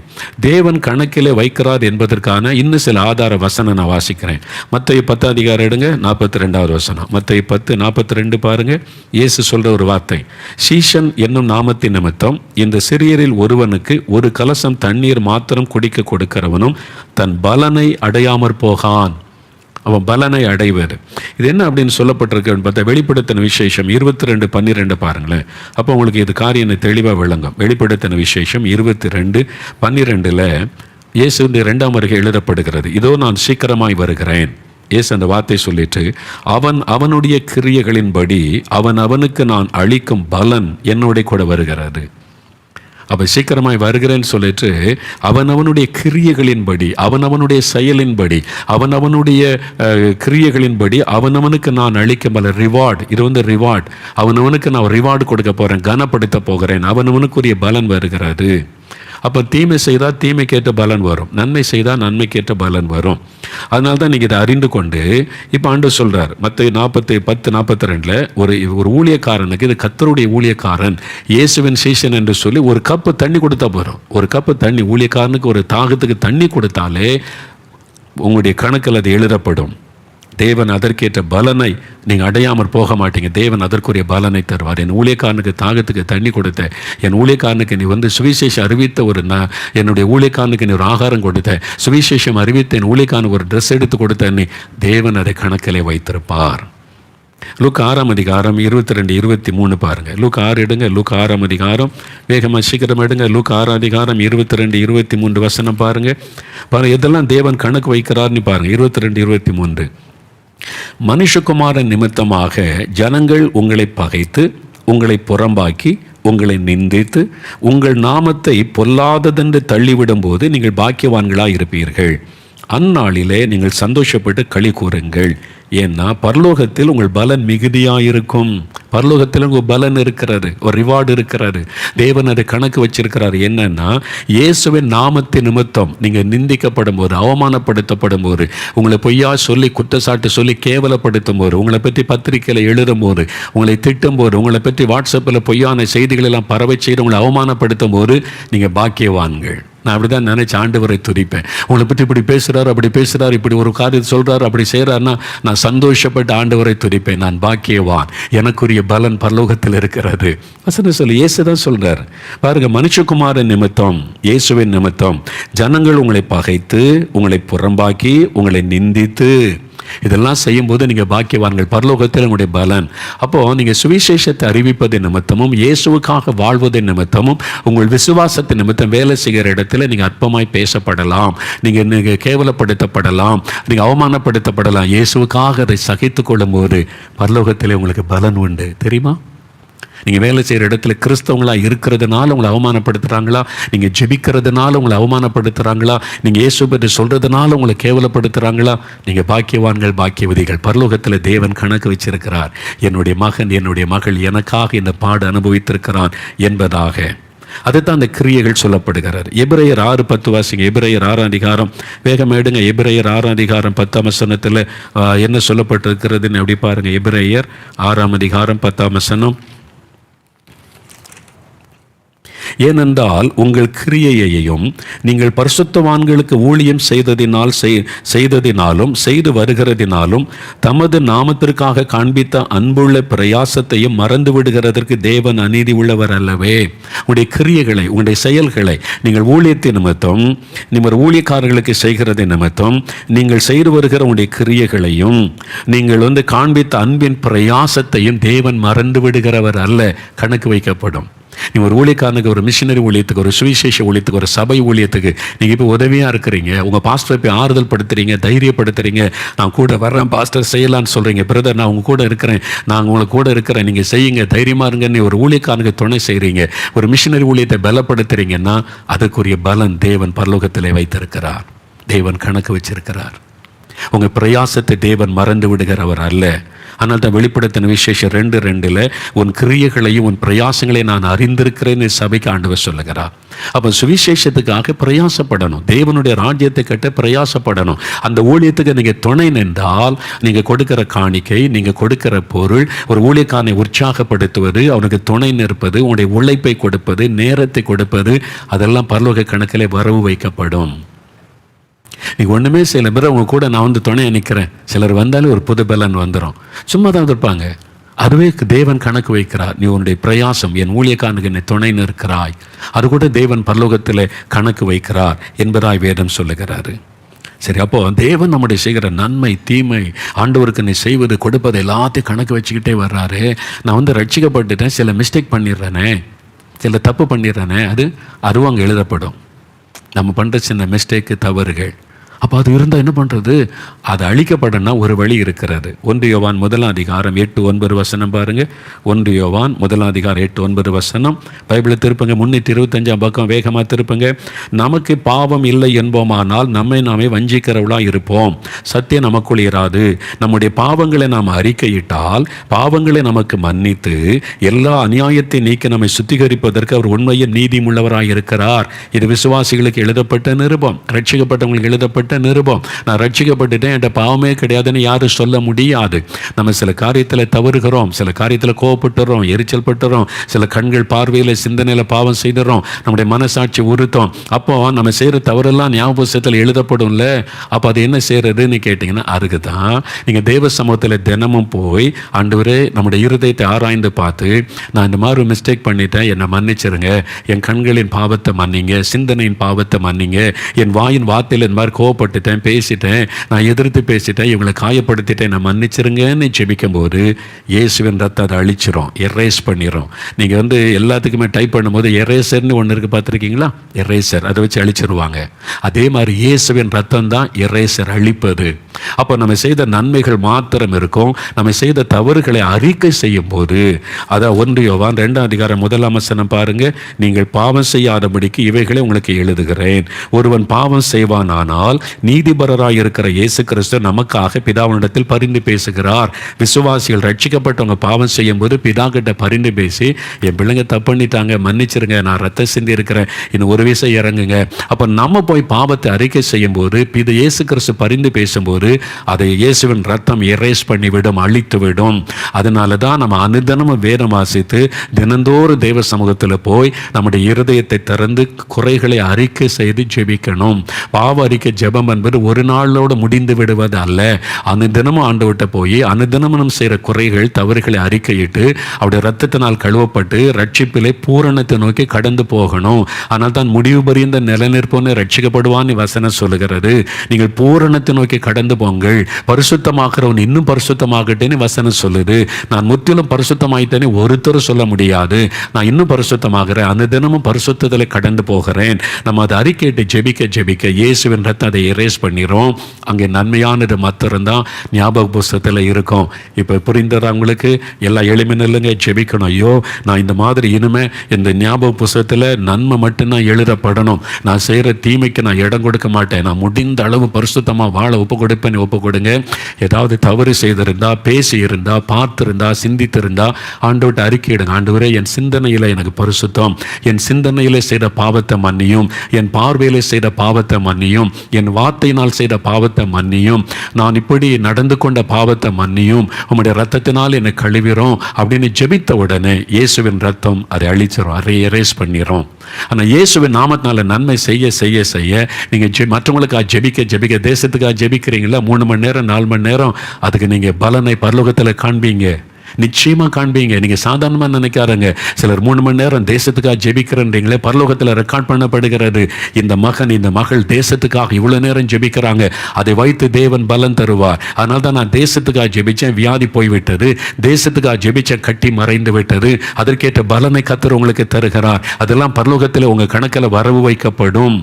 தேவன் கணக்கிலே வைக்கிறார் என்பதற்கான இன்னும் சில ஆதார வசனம் நான் வாசிக்கிறேன். மத்தேயு 10 அதிகாரம் எடுங்க, 42வது வசனம். மத்தேயு 10:42 பாருங்க. இயேசு சொல்ற ஒரு வார்த்தை, சீஷன் என்னும் நாமத்தின் நிமித்தம் இந்த சிறியரில் ஒருவனுக்கு ஒரு கலசம் தண்ணீர் மாத்திரம் குடிக்க கொடுக்கிறவனும் தன் பலனை அடையாமற் போகான். அவன் பலனை அடைவது. இது என்ன அப்படின்னு சொல்லப்பட்டிருக்கு பார்த்தா, வெளிப்படுத்தின விசேஷம் 22:12 பாருங்களேன். அப்போ உங்களுக்கு இது காரியம் தெளிவாக விளங்கும். வெளிப்படுத்தின விசேஷம் 22:12 இயேசுடைய 2ஆம் வருகை எழுதப்படுகிறது. இதோ நான் சீக்கிரமாய் வருகிறேன். இயேசு அந்த வார்த்தை சொல்லிட்டு, அவனுடைய கிரியைகளின்படி அவனுக்கு நான் அளிக்கும் பலன் என்னோட கூட வருகிறது. அப்போ சீக்கிரமாய் வருகிறேன்னு சொல்லிட்டு அவனுடைய கிரியைகளின்படி அவனுடைய செயலின்படி அவனுடைய கிரியைகளின்படி அவனுக்கு நான் அளிக்கும் பல ரிவார்டு. இது ரிவார்டு. அவனுக்கு நான் ரிவார்டு கொடுக்க போகிறேன், கனப்படுத்த போகிறேன். அவனுக்குரிய பலன் வருகிறது. அப்போ தீமை செய்தால் தீமைக்கேற்ற பலன் வரும், நன்மை செய்தால் நன்மைக்கேற்ற பலன் வரும். அதனால தான் நீங்கள் இதை அறிந்து கொண்டு இப்போ ஆண்டவர் சொல்கிறார் மத்தேயு 10:42 ஒரு ஊழியக்காரனுக்கு, இது கர்த்தருடைய ஊழியக்காரன் இயேசுவின் சீஷன் என்று சொல்லி ஒரு கப்பு தண்ணி கொடுத்தா போகிறோம். ஒரு கப்பு தண்ணி ஊழியக்காரனுக்கு ஒரு தாகத்துக்கு தண்ணி கொடுத்தாலே உங்களுடைய கணக்கில் அது எழுதப்படும். தேவன் அதற்கேற்ற பலனை நீங்கள் அடையாமல் போக மாட்டீங்க. தேவன் அதற்குரிய பலனை தருவார். என் ஊழியக்காரனுக்கு தாகத்துக்கு தண்ணி கொடுத்த, என் ஊழியக்காரனுக்கு நீ சுவிசேஷம் அறிவித்த என்னுடைய ஊழியக்காரனுக்கு நீ ஒரு ஆகாரம் கொடுத்த, சுவிசேஷம் அறிவித்த என் ஊழியக்காரனுக்கு ஒரு ட்ரெஸ் எடுத்து கொடுத்த, நீ தேவன் அதை கணக்கிலே வைத்திருப்பார். லூக்கா 6ஆம் அதிகாரம் 22-23 பாருங்க. லூக்கா 6 எடுங்க. லூக்கா 6ஆம் அதிகாரம் வேகமாக சீக்கிரம் எடுங்க. லூக்கா 6ஆம் அதிகாரம் 22-23 வசனம் பாருங்க. எதெல்லாம் தேவன் கணக்கு வைக்கிறார்னு பாருங்க. 22-23 மனுஷகுமாரன் நிமித்தமாக ஜனங்கள் உங்களை பகைத்து உங்களை புறம்பாக்கி உங்களை நிந்தித்து உங்கள் நாமத்தை பொல்லாததென்று தள்ளிவிடும் போது நீங்கள் பாக்கியவான்களாக இருப்பீர்கள். அந்நாளிலே நீங்கள் சந்தோஷப்பட்டு களி கூறுங்கள். ஏன்னா பரலோகத்தில் உங்கள் பலன் மிகுதியாயிருக்கும். பரலோகத்தில் உங்கள் பலன் இருக்கிறாரு, ஒரு ரிவார்டு இருக்கிறாரு. தேவன் அதை கணக்கு வச்சிருக்கிறாரு. என்னன்னா, இயேசுவின் நாமத்தின் நிமித்தம் நீங்கள் நிந்திக்கப்படும் போது, அவமானப்படுத்தப்படும் போது, உங்களை பொய்யா சொல்லி குற்றச்சாட்டு சொல்லி கேவலப்படுத்தும் போது, உங்களை பற்றி பத்திரிகையில் எழுதும் போது, உங்களை திட்டும் போது, உங்களை பற்றி வாட்ஸ்அப்பில் பொய்யான செய்திகள் எல்லாம் பரவ செய்து உங்களை அவமானப்படுத்தும் போது நீங்கள் பாக்கியவான்கள். நான் அப்படி தான் நினைச்சு ஆண்டவரை துதிப்பேன். உங்களை பற்றி இப்படி பேசுகிறார், அப்படி பேசுகிறார், இப்படி ஒரு காரியத்தை சொல்கிறார், அப்படி செய்கிறாருன்னா நான் சந்தோஷப்பட்டு ஆண்டவரை துதிப்பேன். நான் பாக்கியவான், எனக்குரிய பலன் பரலோகத்தில் இருக்கிறது. வசனம் சொல்லி இயேசு தான் சொல்கிறார் பாருங்க. மனுஷகுமாரன் நிமித்தம், இயேசுவின் நிமித்தம் ஜனங்கள் உங்களை பகைத்து உங்களை புறம்பாக்கி உங்களை நிந்தித்து இதெல்லாம் செய்யும்போது நீங்கள் பாக்கியவான்கள், பரலோகத்தில் உங்களுடைய பலன். அப்போது நீங்கள் சுவிசேஷத்தை அறிவிப்பது நிமித்தமும் இயேசுவுக்காக வாழ்வதை நிமித்தமும் உங்கள் விசுவாசத்தின் நிமித்தம் வேலை செய்கிற இடத்துல நீங்கள் அற்பமாய் பேசப்படலாம், நீங்கள் கேவலப்படுத்தப்படலாம், நீங்கள் அவமானப்படுத்தப்படலாம். இயேசுவுக்காக அதை சகித்து கொள்ளும் போது பரலோகத்தில் உங்களுக்கு பலன் உண்டு. தெரியுமா? நீங்கள் வேலை செய்கிற இடத்துல கிறிஸ்தவங்களாக இருக்கிறதுனால உங்களை அவமானப்படுத்துகிறாங்களா? நீங்கள் ஜெபிக்கிறதுனால உங்களை அவமானப்படுத்துகிறாங்களா? நீங்கள் இயேசு பற்றி சொல்கிறதுனால உங்களை கேவலப்படுத்துகிறாங்களா? நீங்கள் பாக்கியவான்கள், பாக்கியவதிகள். பரலோகத்தில் தேவன் கணக்கு வச்சிருக்கிறார். என்னுடைய மகன், என்னுடைய மகள் எனக்காக இந்த பாடு அனுபவித்திருக்கிறான் என்பதாக. அதுதான் அந்த கிரியைகள் சொல்லப்படுகிறார். எபிரேயர் 6:10 வாசிங்க. எபிரேயர் 6ஆம் அதிகாரம் வேகம் எடுங்க. எபிரேயர் 6ஆம் அதிகாரம் 10ஆம் வசனத்தில் என்ன சொல்லப்பட்டிருக்கிறதுன்னு எப்படி பாருங்க. எபிரேயர் 6ஆம் அதிகாரம் 10ஆம் வசனம். ஏனென்றால் உங்கள் கிரியையையும் நீங்கள் பரிசுத்தவான்களுக்கு ஊழியம் செய்ததினாலும் செய்து வருகிறதினாலும் தமது நாமத்திற்காக காண்பித்த அன்புள்ள பிரயாசத்தையும் மறந்து விடுகிறதற்கு தேவன் அநீதி உள்ளவர் அல்லவே. உங்களுடைய கிரியைகளை, உங்களுடைய செயல்களை நீங்கள் ஊழியத்தின் நிமித்தம், நீங்கள் ஊழியக்காரர்களுக்கு செய்கிறது நிமித்தம் நீங்கள் செய்து வருகிற உங்களுடைய கிரியைகளையும் நீங்கள் காண்பித்த அன்பின் பிரயாசத்தையும் தேவன் மறந்து விடுகிறவர் அல்ல, கணக்கு வைக்கப்படும். நீ ஒரு ஊழியக்காரனுக்கு, ஒரு மிஷினரி ஊழியத்துக்கு, ஒரு சுவிசேஷ ஊழியத்துக்கு, ஒரு சபை ஊழியத்துக்கு நீங்கள் இப்போ உதவியாக இருக்கிறீங்க. உங்கள் பாஸ்டரை போய் ஆறுதல் படுத்துறீங்க, தைரியப்படுத்துறீங்க. நான் கூட வர்றேன் பாஸ்டர், செய்யலான்னு சொல்கிறீங்க. பிரதர், நான் உங்கள் கூட இருக்கிறேன், நான் உங்களுக்கு கூட இருக்கிறேன், நீங்கள் செய்யுங்க, தைரியமாக இருங்கன்னு ஒரு ஊழியக்காரனுக்கு துணை செய்கிறீங்க, ஒரு மிஷினரி ஊழியத்தை பலப்படுத்துறீங்கன்னா அதுக்குரிய பலன் தேவன் பரலோகத்திலே வைத்திருக்கிறார். தேவன் கணக்கு வச்சிருக்கிறார். உங்கள் பிரயாசத்தை தேவன் மறந்து விடுகிறவர் அல்ல. ஆனால் தான் வெளிப்படுத்தின விசேஷம் 2:2 உன் கிரியைகளையும் உன் பிரயாசங்களையும் நான் அறிந்திருக்கிறேன்னு சபைக்கு ஆண்டவர் சொல்லுகிறார். அப்போ சுவிசேஷத்துக்காக பிரயாசப்படணும், தேவனுடைய ராஜ்யத்தை கட்ட பிரயாசப்படணும். அந்த ஊழியத்துக்கு நீங்கள் துணை நின்றால் நீங்கள் கொடுக்கிற காணிக்கை, நீங்கள் கொடுக்கிற பொருள், ஒரு ஊழியக்காரனை உற்சாகப்படுத்துவது, அவனுக்கு துணை நிற்பது, உன்னுடைய உழைப்பை கொடுப்பது, நேரத்தை கொடுப்பது, அதெல்லாம் பரலோக கணக்கிலே வரவு வைக்கப்படும். நீங்கள் ஒன்றுமே செய்யலை, பிறகு உங்க கூட நான் வந்து துணையை நிற்கிறேன். சிலர் வந்தாலே ஒரு புது பலன் வந்துடும். சும்மா தான் இருப்பாங்க. அதுவே தேவன் கணக்கு வைக்கிறார். நீ உன்னுடைய பிரயாசம், என் ஊழியக்காரனுக்கு என்னை துணை நிற்கிறாய், அது கூட தேவன் பரலோகத்தில் கணக்கு வைக்கிறார் என்பதாய் வேதம் சொல்லுகிறாரு. சரி, அப்போ தேவன் நம்முடைய செய்கிற நன்மை தீமை, ஆண்டவருக்கு நீ செய்வது கொடுப்பது எல்லாத்தையும் கணக்கு வச்சுக்கிட்டே வர்றாரு. நான் வந்து ரட்சிக்கப்பட்டுட்டேன், சில மிஸ்டேக் பண்ணிடுறேனே, சில தப்பு பண்ணிடுறேனே, அதுவும் அங்கே எழுதப்படும். நம்ம பண்ணுற சின்ன மிஸ்டேக்கு, தவறுகள். அப்போ அது இருந்தால் என்ன பண்ணுறது? அது அழிக்கப்படனா ஒரு வழி இருக்கிறது. 1 யோவான் 1:8-9 பாருங்கள். 1 யோவான் 1:8-9 பைபிளை திருப்புங்க. 325 பக்கம் வேகமாக திருப்புங்க. நமக்கு பாவம் இல்லை என்போமானால் நம்மை நாமே வஞ்சிக்கிறவளாக இருப்போம், சத்தியம் நமக்குள் இராது. நம்முடைய பாவங்களை நாம் அறிக்கையிட்டால் பாவங்களை நமக்கு மன்னித்து எல்லா அநியாயத்தை நீக்கி நம்மை சுத்திகரிப்பதற்கு அவர் உண்மையில் நீதியுள்ளவராக இருக்கிறார். இது விசுவாசிகளுக்கு எழுதப்பட்ட நிருபம், ரட்சிக்கப்பட்டவங்களுக்கு எழுதப்பட்ட நிருபம். நான் ரட்சிக்கப்பட்டுட்டேன், என்ற பாவமே கிடையாதுன்னு யாரும் சொல்ல முடியாது. நம்ம சில காரியத்தில் தவறுகிறோம், சில காரியத்தில் கோவப்பட்டுறோம், எரிச்சல் பட்டுறோம், சில கண்கள் பார்வையில் சிந்தனையில் பாவம் செய்துறோம், நம்முடைய மனசாட்சி உறுத்தோம். அப்போ நம்ம செய்கிற தவறெல்லாம் ஞாபகத்தில் எழுதப்படும்ல. அப்போ அது என்ன செய்யறதுன்னு கேட்டிங்கன்னா, அதுக்கு தான் நீங்கள் தேவ சமூகத்தில் தினமும் போய் ஆண்டவரே நம்முடைய இருதயத்தை ஆராய்ந்து பார்த்து, நான் இந்த மாதிரி மிஸ்டேக் பண்ணிட்டேன், என்னை மன்னிச்சிருங்க, என் கண்களின் பாவத்தை மன்னிங்க, சிந்தனையின் பாவத்தை மன்னிங்க, என் வாயின் வார்த்தையில் இந்த மாதிரி கோவப்பட்டுட்டேன், பேசிட்டேன், நான் எதிர்த்து பேசிட்டேன், இவங்களை காயப்படுத்திட்டேன், நான் மன்னிச்சிருங்கன்னு ஜெபிக்கும் போது இயேசுவின் ரத்தம் அதை அழிச்சிரும், எரேஸ் பண்ணிடும். நீங்கள் வந்து எல்லாத்துக்குமே டைப் பண்ணும்போது எரேசர்னு ஒன்று இருக்குது, பார்த்துருக்கீங்களா? எரேசர், அதை வச்சு அழிச்சிருவாங்க. அதே மாதிரி இயேசுவின் ரத்தம் தான் எரேசர், அழிப்பது. அப்போ நம்ம செய்த நன்மைகள் மாத்திரம் இருக்கும். நம்ம செய்த தவறுகளை அறிக்கை செய்யும் போது, அதான் 1 யோவான் 2:1 பாருங்க. நீங்கள் பாவம் செய்யாதபடிக்கு இவைகளை உங்களுக்கு எழுதுகிறேன். ஒருவன் பாவம் செய்வானானால் நீதிபரராய் இருக்கிற இயேசு கிறிஸ்து நமக்காக பிதாவினிடத்தில் பரிந்து பேசுகிறார். விசுவாசிகள் ரட்சிக்கப்பட்டவங்க பாவம் செய்யும் போது பிதா கிட்ட பரிந்து பேசி, என் பிள்ளைங்க தப்பு பண்ணிட்டாங்க, மன்னிச்சிருங்க, நான் ரத்தம் சிந்தி இருக்கிறேன், இன்னும் ஒரு விஷயம் இறங்குங்க. அப்போ நம்ம போய் பாவத்தை அறிக்கை செய்யும் போது இயேசு கிறிஸ்து பரிந்து பேசும்போது அதை இயேசுவின் ரத்தம் எரேஸ் பண்ணிவிடும், அழித்துவிடும். அதனால தான் நம்ம அனுதினமும் வேதம் வாசித்து தினந்தோறும் தேவ சமூகத்தில் போய் நம்முடைய இருதயத்தை திறந்து குறைகளை அறிக்கை செய்து ஜெபிக்கணும். பாவ அறிக்கை ஜெபம் என்பது ஒரு நாளோடு முடிந்து விடுவது அல்ல. அனுதினமும் ஆண்டவர்கிட்ட போய் அனுதினமும் நம்ம செய்கிற குறைகள் தவறுகளை அறிக்கையிட்டு அவருடைய ரத்தத்தினால் கழுவப்பட்டு ரட்சிப்பிலே பூரணத்தை நோக்கி கடந்து போகணும். ஆனால் தான் முடிவு பரியந்த நிலைநிற்போன்னு ரட்சிக்கப்படுவான்னு வசனம் சொல்லுகிறது. நீங்கள் பூரணத்தை நோக்கி கடந்து போங்கள், பரிசுத்தமாகிறவன் இன்னும் பரிசுத்தமாகட்டேன்னு வசனம் சொல்லுது. நான் முற்றிலும் பரிசுத்தமாயிட்டேன்னு ஒருத்தர் சொல்ல முடியாது. நான் இன்னும் பரிசுத்தமாகிறேன், அனுதினமும் பரிசுத்தத்திலே கடந்து போகிறேன். நம்ம அதை அறிக்கையிட்டு ஜெபிக்க இயேசுவின் ரத்தம் அதை எரேஸ் பண்ணிரும். அங்கே நன்மையானது மாத்திரம் தான் ஞாபக புஸ்தகத்தில் இருக்கும். இப்போ புரிந்தவங்களுக்கு எல்லாம் எளிமைன்னு இல்லைங்க, ஜெபிக்கணும். ஐயோ, நான் இந்த மாதிரி இனிமே இந்த ஞாபக புஸ்தகத்தில் நன்மை மட்டும்தான் எழுதப்படணும், நான் செய்கிற தீமைக்கு நான் இடம் கொடுக்க மாட்டேன், நான் முடிந்த அளவு பரிசுத்தமாக வாழ ஒப்பு கொடுப்பேன். ஒப்பு கொடுங்க. ஏதாவது தவறு செய்திருந்தா, பேசி இருந்தா, பார்த்திருந்தா, சிந்தித்திருந்தா ஆண்டவர்கிட்ட அறிக்கையிடுங்க. ஆண்டவரே, என் சிந்தனையில் எனக்கு பரிசுத்தம், என் சிந்தனையிலே செய்த பாவத்தை மன்னியும், என் பார்வையிலே செய்த பாவத்தை மன்னியும், என் வார்த்தையினால் செய்த பாவத்தை மன்னியும், நான் இப்படி நடந்து கொண்ட பாவத்தை மன்னியும், உம்முடைய ரத்தத்தினால் என்னை கழுவிறோம் அப்படின்னு ஜெபித்த உடனே இயேசுவின் ரத்தம் அதை அழிச்சிரும், அதை எரேஸ் பண்ணிடும். ஆனால் இயேசுவின் நாமத்தினால நன்மை செய்ய செய்ய செய்ய நீங்கள் மற்றவங்களுக்காக ஜெபிக்க தேசத்துக்காக ஜெபிக்கிறீங்களா, 3 மணி நேரம் 4 மணி நேரம், அதுக்கு நீங்கள் பலனை பரலோகத்தில் காண்பீங்க. நிச்சயமா காண்பீங்க. நீங்க சாதாரணமா நினைக்காருங்க. சிலர் 3 மணி நேரம் தேசத்துக்காக ஜெபிக்கிறீங்களே, பரலோகத்தில் ரெக்கார்ட் பண்ணப்படுகிறது. இந்த மகன் இந்த மகள் தேசத்துக்காக இவ்வளவு நேரம் ஜெபிக்கிறாங்க, அதை வைத்து தேவன் பலன் தருவார். அதனால தான் நான் தேசத்துக்காக ஜெபிச்சேன், வியாதி போய்விட்டது. தேசத்துக்காக ஜெபிச்ச கட்டி மறைந்து விட்டது. அதற்கேற்ற பலனை கர்த்தர் உங்களுக்கு தருகிறார். அதெல்லாம் பரலோகத்தில் உங்க கணக்கில் வரவு வைக்கப்படும்.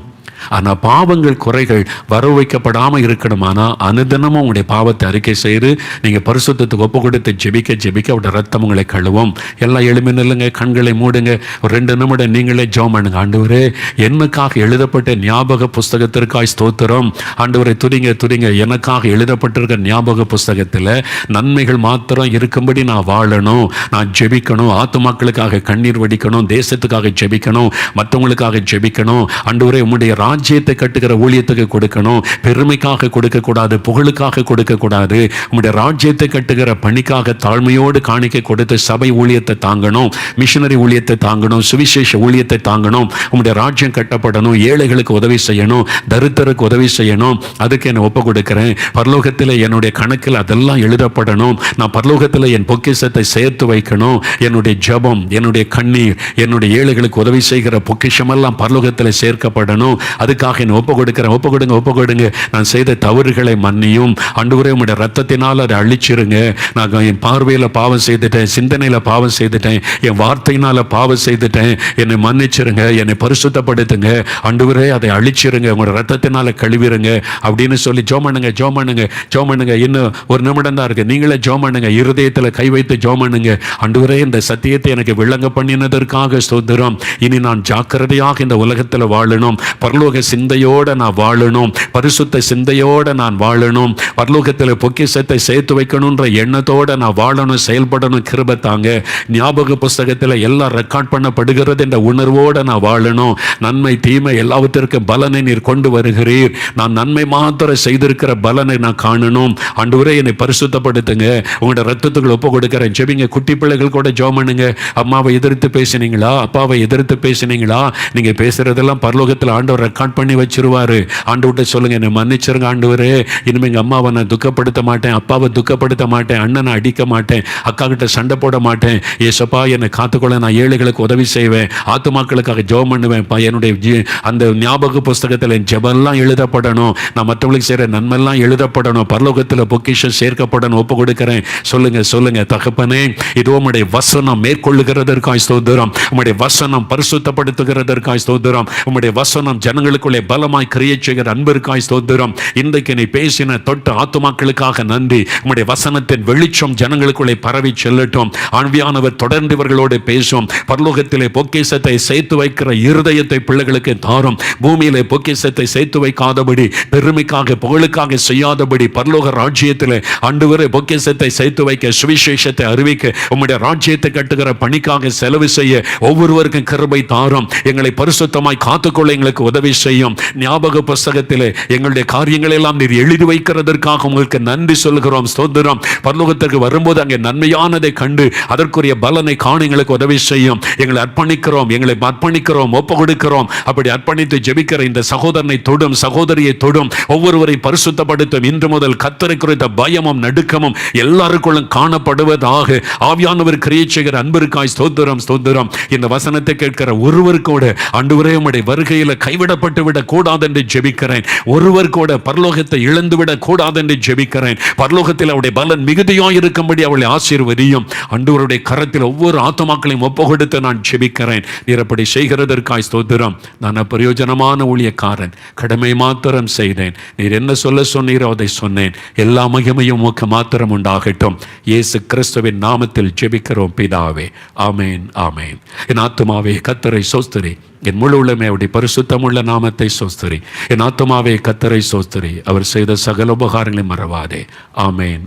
ஆனால் பாவங்கள் குறைகள் வரவு வைக்கப்படாமல் இருக்கணுமானா அனுதினமும் உங்களுடைய பாவத்தை அறிக்கை செய்து நீங்கள் பரிசுத்தத்துக்கு ஒப்பு கொடுத்து ஜெபிக்க அவருடைய ரத்தம் உங்களை கழுவும். எல்லாம் எழுமி நில்லுங்க, கண்களை மூடுங்க, ஒரு 2 நிமிடம் நீங்களே ஜெபம் பண்ணுங்க. ஆண்டவரே, எனக்காக எழுதப்பட்ட ஞாபக புஸ்தகத்திற்காய் ஸ்தோத்திரம். ஆண்டவரை துதிங்க. எனக்காக எழுதப்பட்டிருக்க ஞாபக புஸ்தகத்தில் நன்மைகள் மாத்திரம் இருக்கும்படி நான் வாழணும், நான் ஜெபிக்கணும், ஆத்துமாக்களுக்காக கண்ணீர் வடிக்கணும், தேசத்துக்காக ஜெபிக்கணும், மற்றவங்களுக்காக ஜெபிக்கணும். ஆண்டவரே, உம்முடைய ராஜ்யத்தை கட்டுகிற ஊழியத்துக்கு கொடுக்கணும். பெருமைக்காக கொடுக்க கூடாது, புகழுக்காக கொடுக்க கூடாது. உம்முடைய ராஜ்யத்தை கட்டுகிற பணிக்காக தாழ்மையோடு காணிக்கை கொடுத்து சபை ஊழியத்தை தாங்கணும், மிஷனரி ஊழியத்தை தாங்கணும், சுவிசேஷ ஊழியத்தை தாங்கணும். உம்முடைய ராஜ்யம் கட்டப்படணும், ஏழைகளுக்கு உதவி செய்யணும், தரித்திரருக்கு உதவி செய்யணும். அதுக்கு என்னை ஒப்பு கொடுக்கிறேன். பரலோகத்தில் என்னுடைய கணக்கில் அதெல்லாம் எழுதப்படணும். நான் பரலோகத்தில் என் பொக்கிஷத்தை சேர்த்து வைக்கணும். என்னுடைய ஜெபம், என்னுடைய கண்ணீர், என்னுடைய ஏழைகளுக்கு உதவி செய்கிற பொக்கிஷமெல்லாம் பரலோகத்தில் சேர்க்கப்படணும். அதுக்காக என்ன ஒப்பு கொடுங்க. நான் செய்த தவறுகளை மன்னியும். ஆண்டவரே, உம்முடைய ரத்தத்தினால் அதை அழிச்சிருங்க. நான் என் பார்வையில் பாவம் செய்துட்டேன், சிந்தனையில் பாவம் செய்துட்டேன், என் வார்த்தையினால் பாவம் செய்துட்டேன், என்னை மன்னிச்சிருங்க, என்னை பரிசுத்தப்படுத்துங்க. ஆண்டவரே, அதை அழிச்சிருங்க, உங்களோட ரத்தத்தினால கழுவிருங்க அப்படின்னு சொல்லி ஜெபம் பண்ணுங்க. இன்னும் 1 நிமிடம் தான் இருக்கு. நீங்களே ஜெபம் பண்ணுங்க, இருதயத்தில் கை வைத்து ஜெபம் பண்ணுங்க. ஆண்டவரே, இந்த சத்தியத்தை எனக்கு விளங்க பண்ணினதற்காக ஸ்தோத்திரம். இனி நான் ஜாக்கிரதையாக இந்த உலகத்தில் வாழணும், பரலோக சிந்தையோட நான் வாழணும், பரிசுத்த சிந்தையோட நான் வாழணும், பரலோகத்தில் பொக்கிஷத்தை சேர்த்து வைக்கணும்ன்ற எண்ணத்தோட நான் வாழணும், செயல்படணும். கிருபை தாங்க. ஞாபக புஸ்தகத்தில் எல்லாம் ரெக்கார்ட் பண்ணப்படுகிறது என்ற உணர்வோட நான் வாழணும். நன்மை தீமை எல்லாவற்றிற்கும் பலனை நீர் கொண்டு வருகிறீர். நான் நன்மை மாத்திரம் செய்திருக்கிற பலனை நான் காணணும். ஆண்டவரே, என்னை பரிசுத்தப்படுத்துங்க. உங்களோட ரத்தத்துக்கு ஒப்பு கொடுக்கிறேன். ஜெபிங்க. குட்டி பிள்ளைகள் கூட ஜெபம் பண்ணுங்க. அம்மாவை எதிர்த்து பேசினீங்களா, அப்பாவை எதிர்த்து பேசினீங்களா, நீங்க பேசுறதெல்லாம் பரலோகத்தில் ஆண்டவர் ரெக்கார்ட் பண்ணி வச்சிருவாரு. ஆண்டவர்கிட்ட சொல்லுங்க, என்னை மன்னிச்சிருங்க ஆண்டவரே, இனிமே எங்கள் அம்மாவை நான் துக்கப்படுத்த மாட்டேன், அப்பாவை துக்கப்படுத்த மாட்டேன், அண்ணனை அடிக்க மாட்டேன், அக்கா கிட்ட சண்டை போட மாட்டேன். ஏசப்பா, என்னை காத்துக்கொள்ள நான் ஏழைகளுக்கு உதவி செய்வேன், ஆத்துமாக்களுக்காக ஜெபம் பண்ணுவேன். என்னுடைய அந்த ஞாபக புஸ்தகத்தில் என் ஜெபம்லாம் எழுதப்படணும், நான் மற்றவங்களுக்கு செய்கிற நன்மைலாம் எழுதப்படணும், பரலோகத்தில் பொக்கிஷம் சேர்க்கப்படணும். ஒப்பு கொடுக்கிறேன். சொல்லுங்க. தகப்பனே, இதோ உம்முடைய வசனம் மேற்கொள்ளுகிறதற்காய் ஸ்தோத்திரம். உம்முடைய வசனம் பரிசுத்தப்படுத்துகிறதற்காய் ஸ்தோத்திரம். உம்முடைய வசனம் ஜனங்களுக்குள்ளே பலமாய் கிரியை செய்கிற அன்பிற்காய் ஸ்தோத்திரம். இன்றைக்கு நீ பேசின தொட்டு ஆத்துமாக்களுக்காக நன்றி. உம்முடைய வசனத்தின் வெளிச்சம் ஜனங்களுக்குள்ளே பரவி செல்லட்டும். ஆவியானவர் தொடர்ந்து இவர்களோடு பேசும். பரலோகத்திலே பொக்கிஷத்தை சேர்த்து வைக்கிற இருதயத்தை பிள்ளைகளுக்கு தாரும். பூமியிலே பொக்கிஷத்தை சேர்த்து வைக்காதபடி, பெருமைக்காக புகழுக்காக செய்யாதபடி, பரலோக ராஜ்யத்திலே ஆண்டவரே பொக்கிஷத்தை சேர்த்து வைக்க, சுவிசேஷத்தை அறிவிக்க, உம்முடைய ராஜ்யத்தை கட்டுகிற பணிக்காக செலவு செய்ய ஒவ்வொருவருக்கும் கிருபை தாரும். எங்களை பரிசுத்தமாய் காத்துக்கொள்ள எங்களுக்கு உதவி செய்யும். ஞாபக புஸ்தகத்திலே எங்களுடைய காரியங்களை எல்லாம் நீர் எழுதி வைக்கிறதற்காக உங்களுக்கு நன்றி சொல்கிறோம். ஸ்தோத்திரம். பரலோகத்திற்கு வரும்போது அங்கே நன்மையானதை கண்டு அதற்குரிய பலனை காண எங்களுக்கு உதவி செய்யும். எங்களை அர்ப்பணிக்கிறோம், ஒப்பு கொடுக்கிறோம். அப்படி அர்ப்பணித்து ஜெபிக்கிற இந்த சகோதரனை தொடும், சகோதரியை தொடும், ஒவ்வொருவரை பரிசுத்தப்படுத்தும். இன்று முதல் கர்த்தரை குறித்த பயமும் நடுக்கமும் எல்லாருக்குள்ளும் காணப்படுவதாக. ஆவியானவர் கிரியை செய்கிற அன்பிற்காய் ஸ்தோத்திரம். இந்த வசனத்தை கேட்கிற ஒருவர் கூட ஆண்டவரே, உம்முடைய வருகையில் கைவிடப்பட்டு விடக் கூடாது என்று ஜெபிக்கிறேன். ஒருவர் கூட பரலோகத்தை இழந்து விடக் கூடாது என்று ஜெபிக்கிறேன். பரலோகத்தில் அவருடைய பலன் மிகுதியாய் இருக்கும்படி அவளை ஆசீர்வதியும். ஆண்டவருடைய கரத்தில் ஒவ்வொரு ஆத்துமாக்களையும் ஒப்பு கொடுத்து நான் ஜெபிக்கிறேன். நீர் அப்படி செய்கிறதற்காய் ஸ்தோத்திரம். நான் பிரயோஜனமான ஊழியக்காரன், கடமை மாத்திரம் செய்தேன். நீர் என்ன சொல்ல சொன்னீரோ அதை சொன்னேன். எல்லா மகிமையும் உமக்கு மாத்திரம் உண்டாகட்டும். இயேசு கிறிஸ்துவின் நாமத்தில் ஜெபிக்கிறோம் பிதாவே. ஆமேன். என் ஆத்துமாவே கர்த்தரை ஸ்தோத்திரி, என் முழு உள்ளமே அவருடைய பரிசுத்தமுள்ள நாமத்தை ஸ்தோத்திரி. என் ஆத்துமாவே கர்த்தரை ஸ்தோத்திரி, அவர் செய்த சகல உபகாரங்களை மறவாதே. ஆமேன்.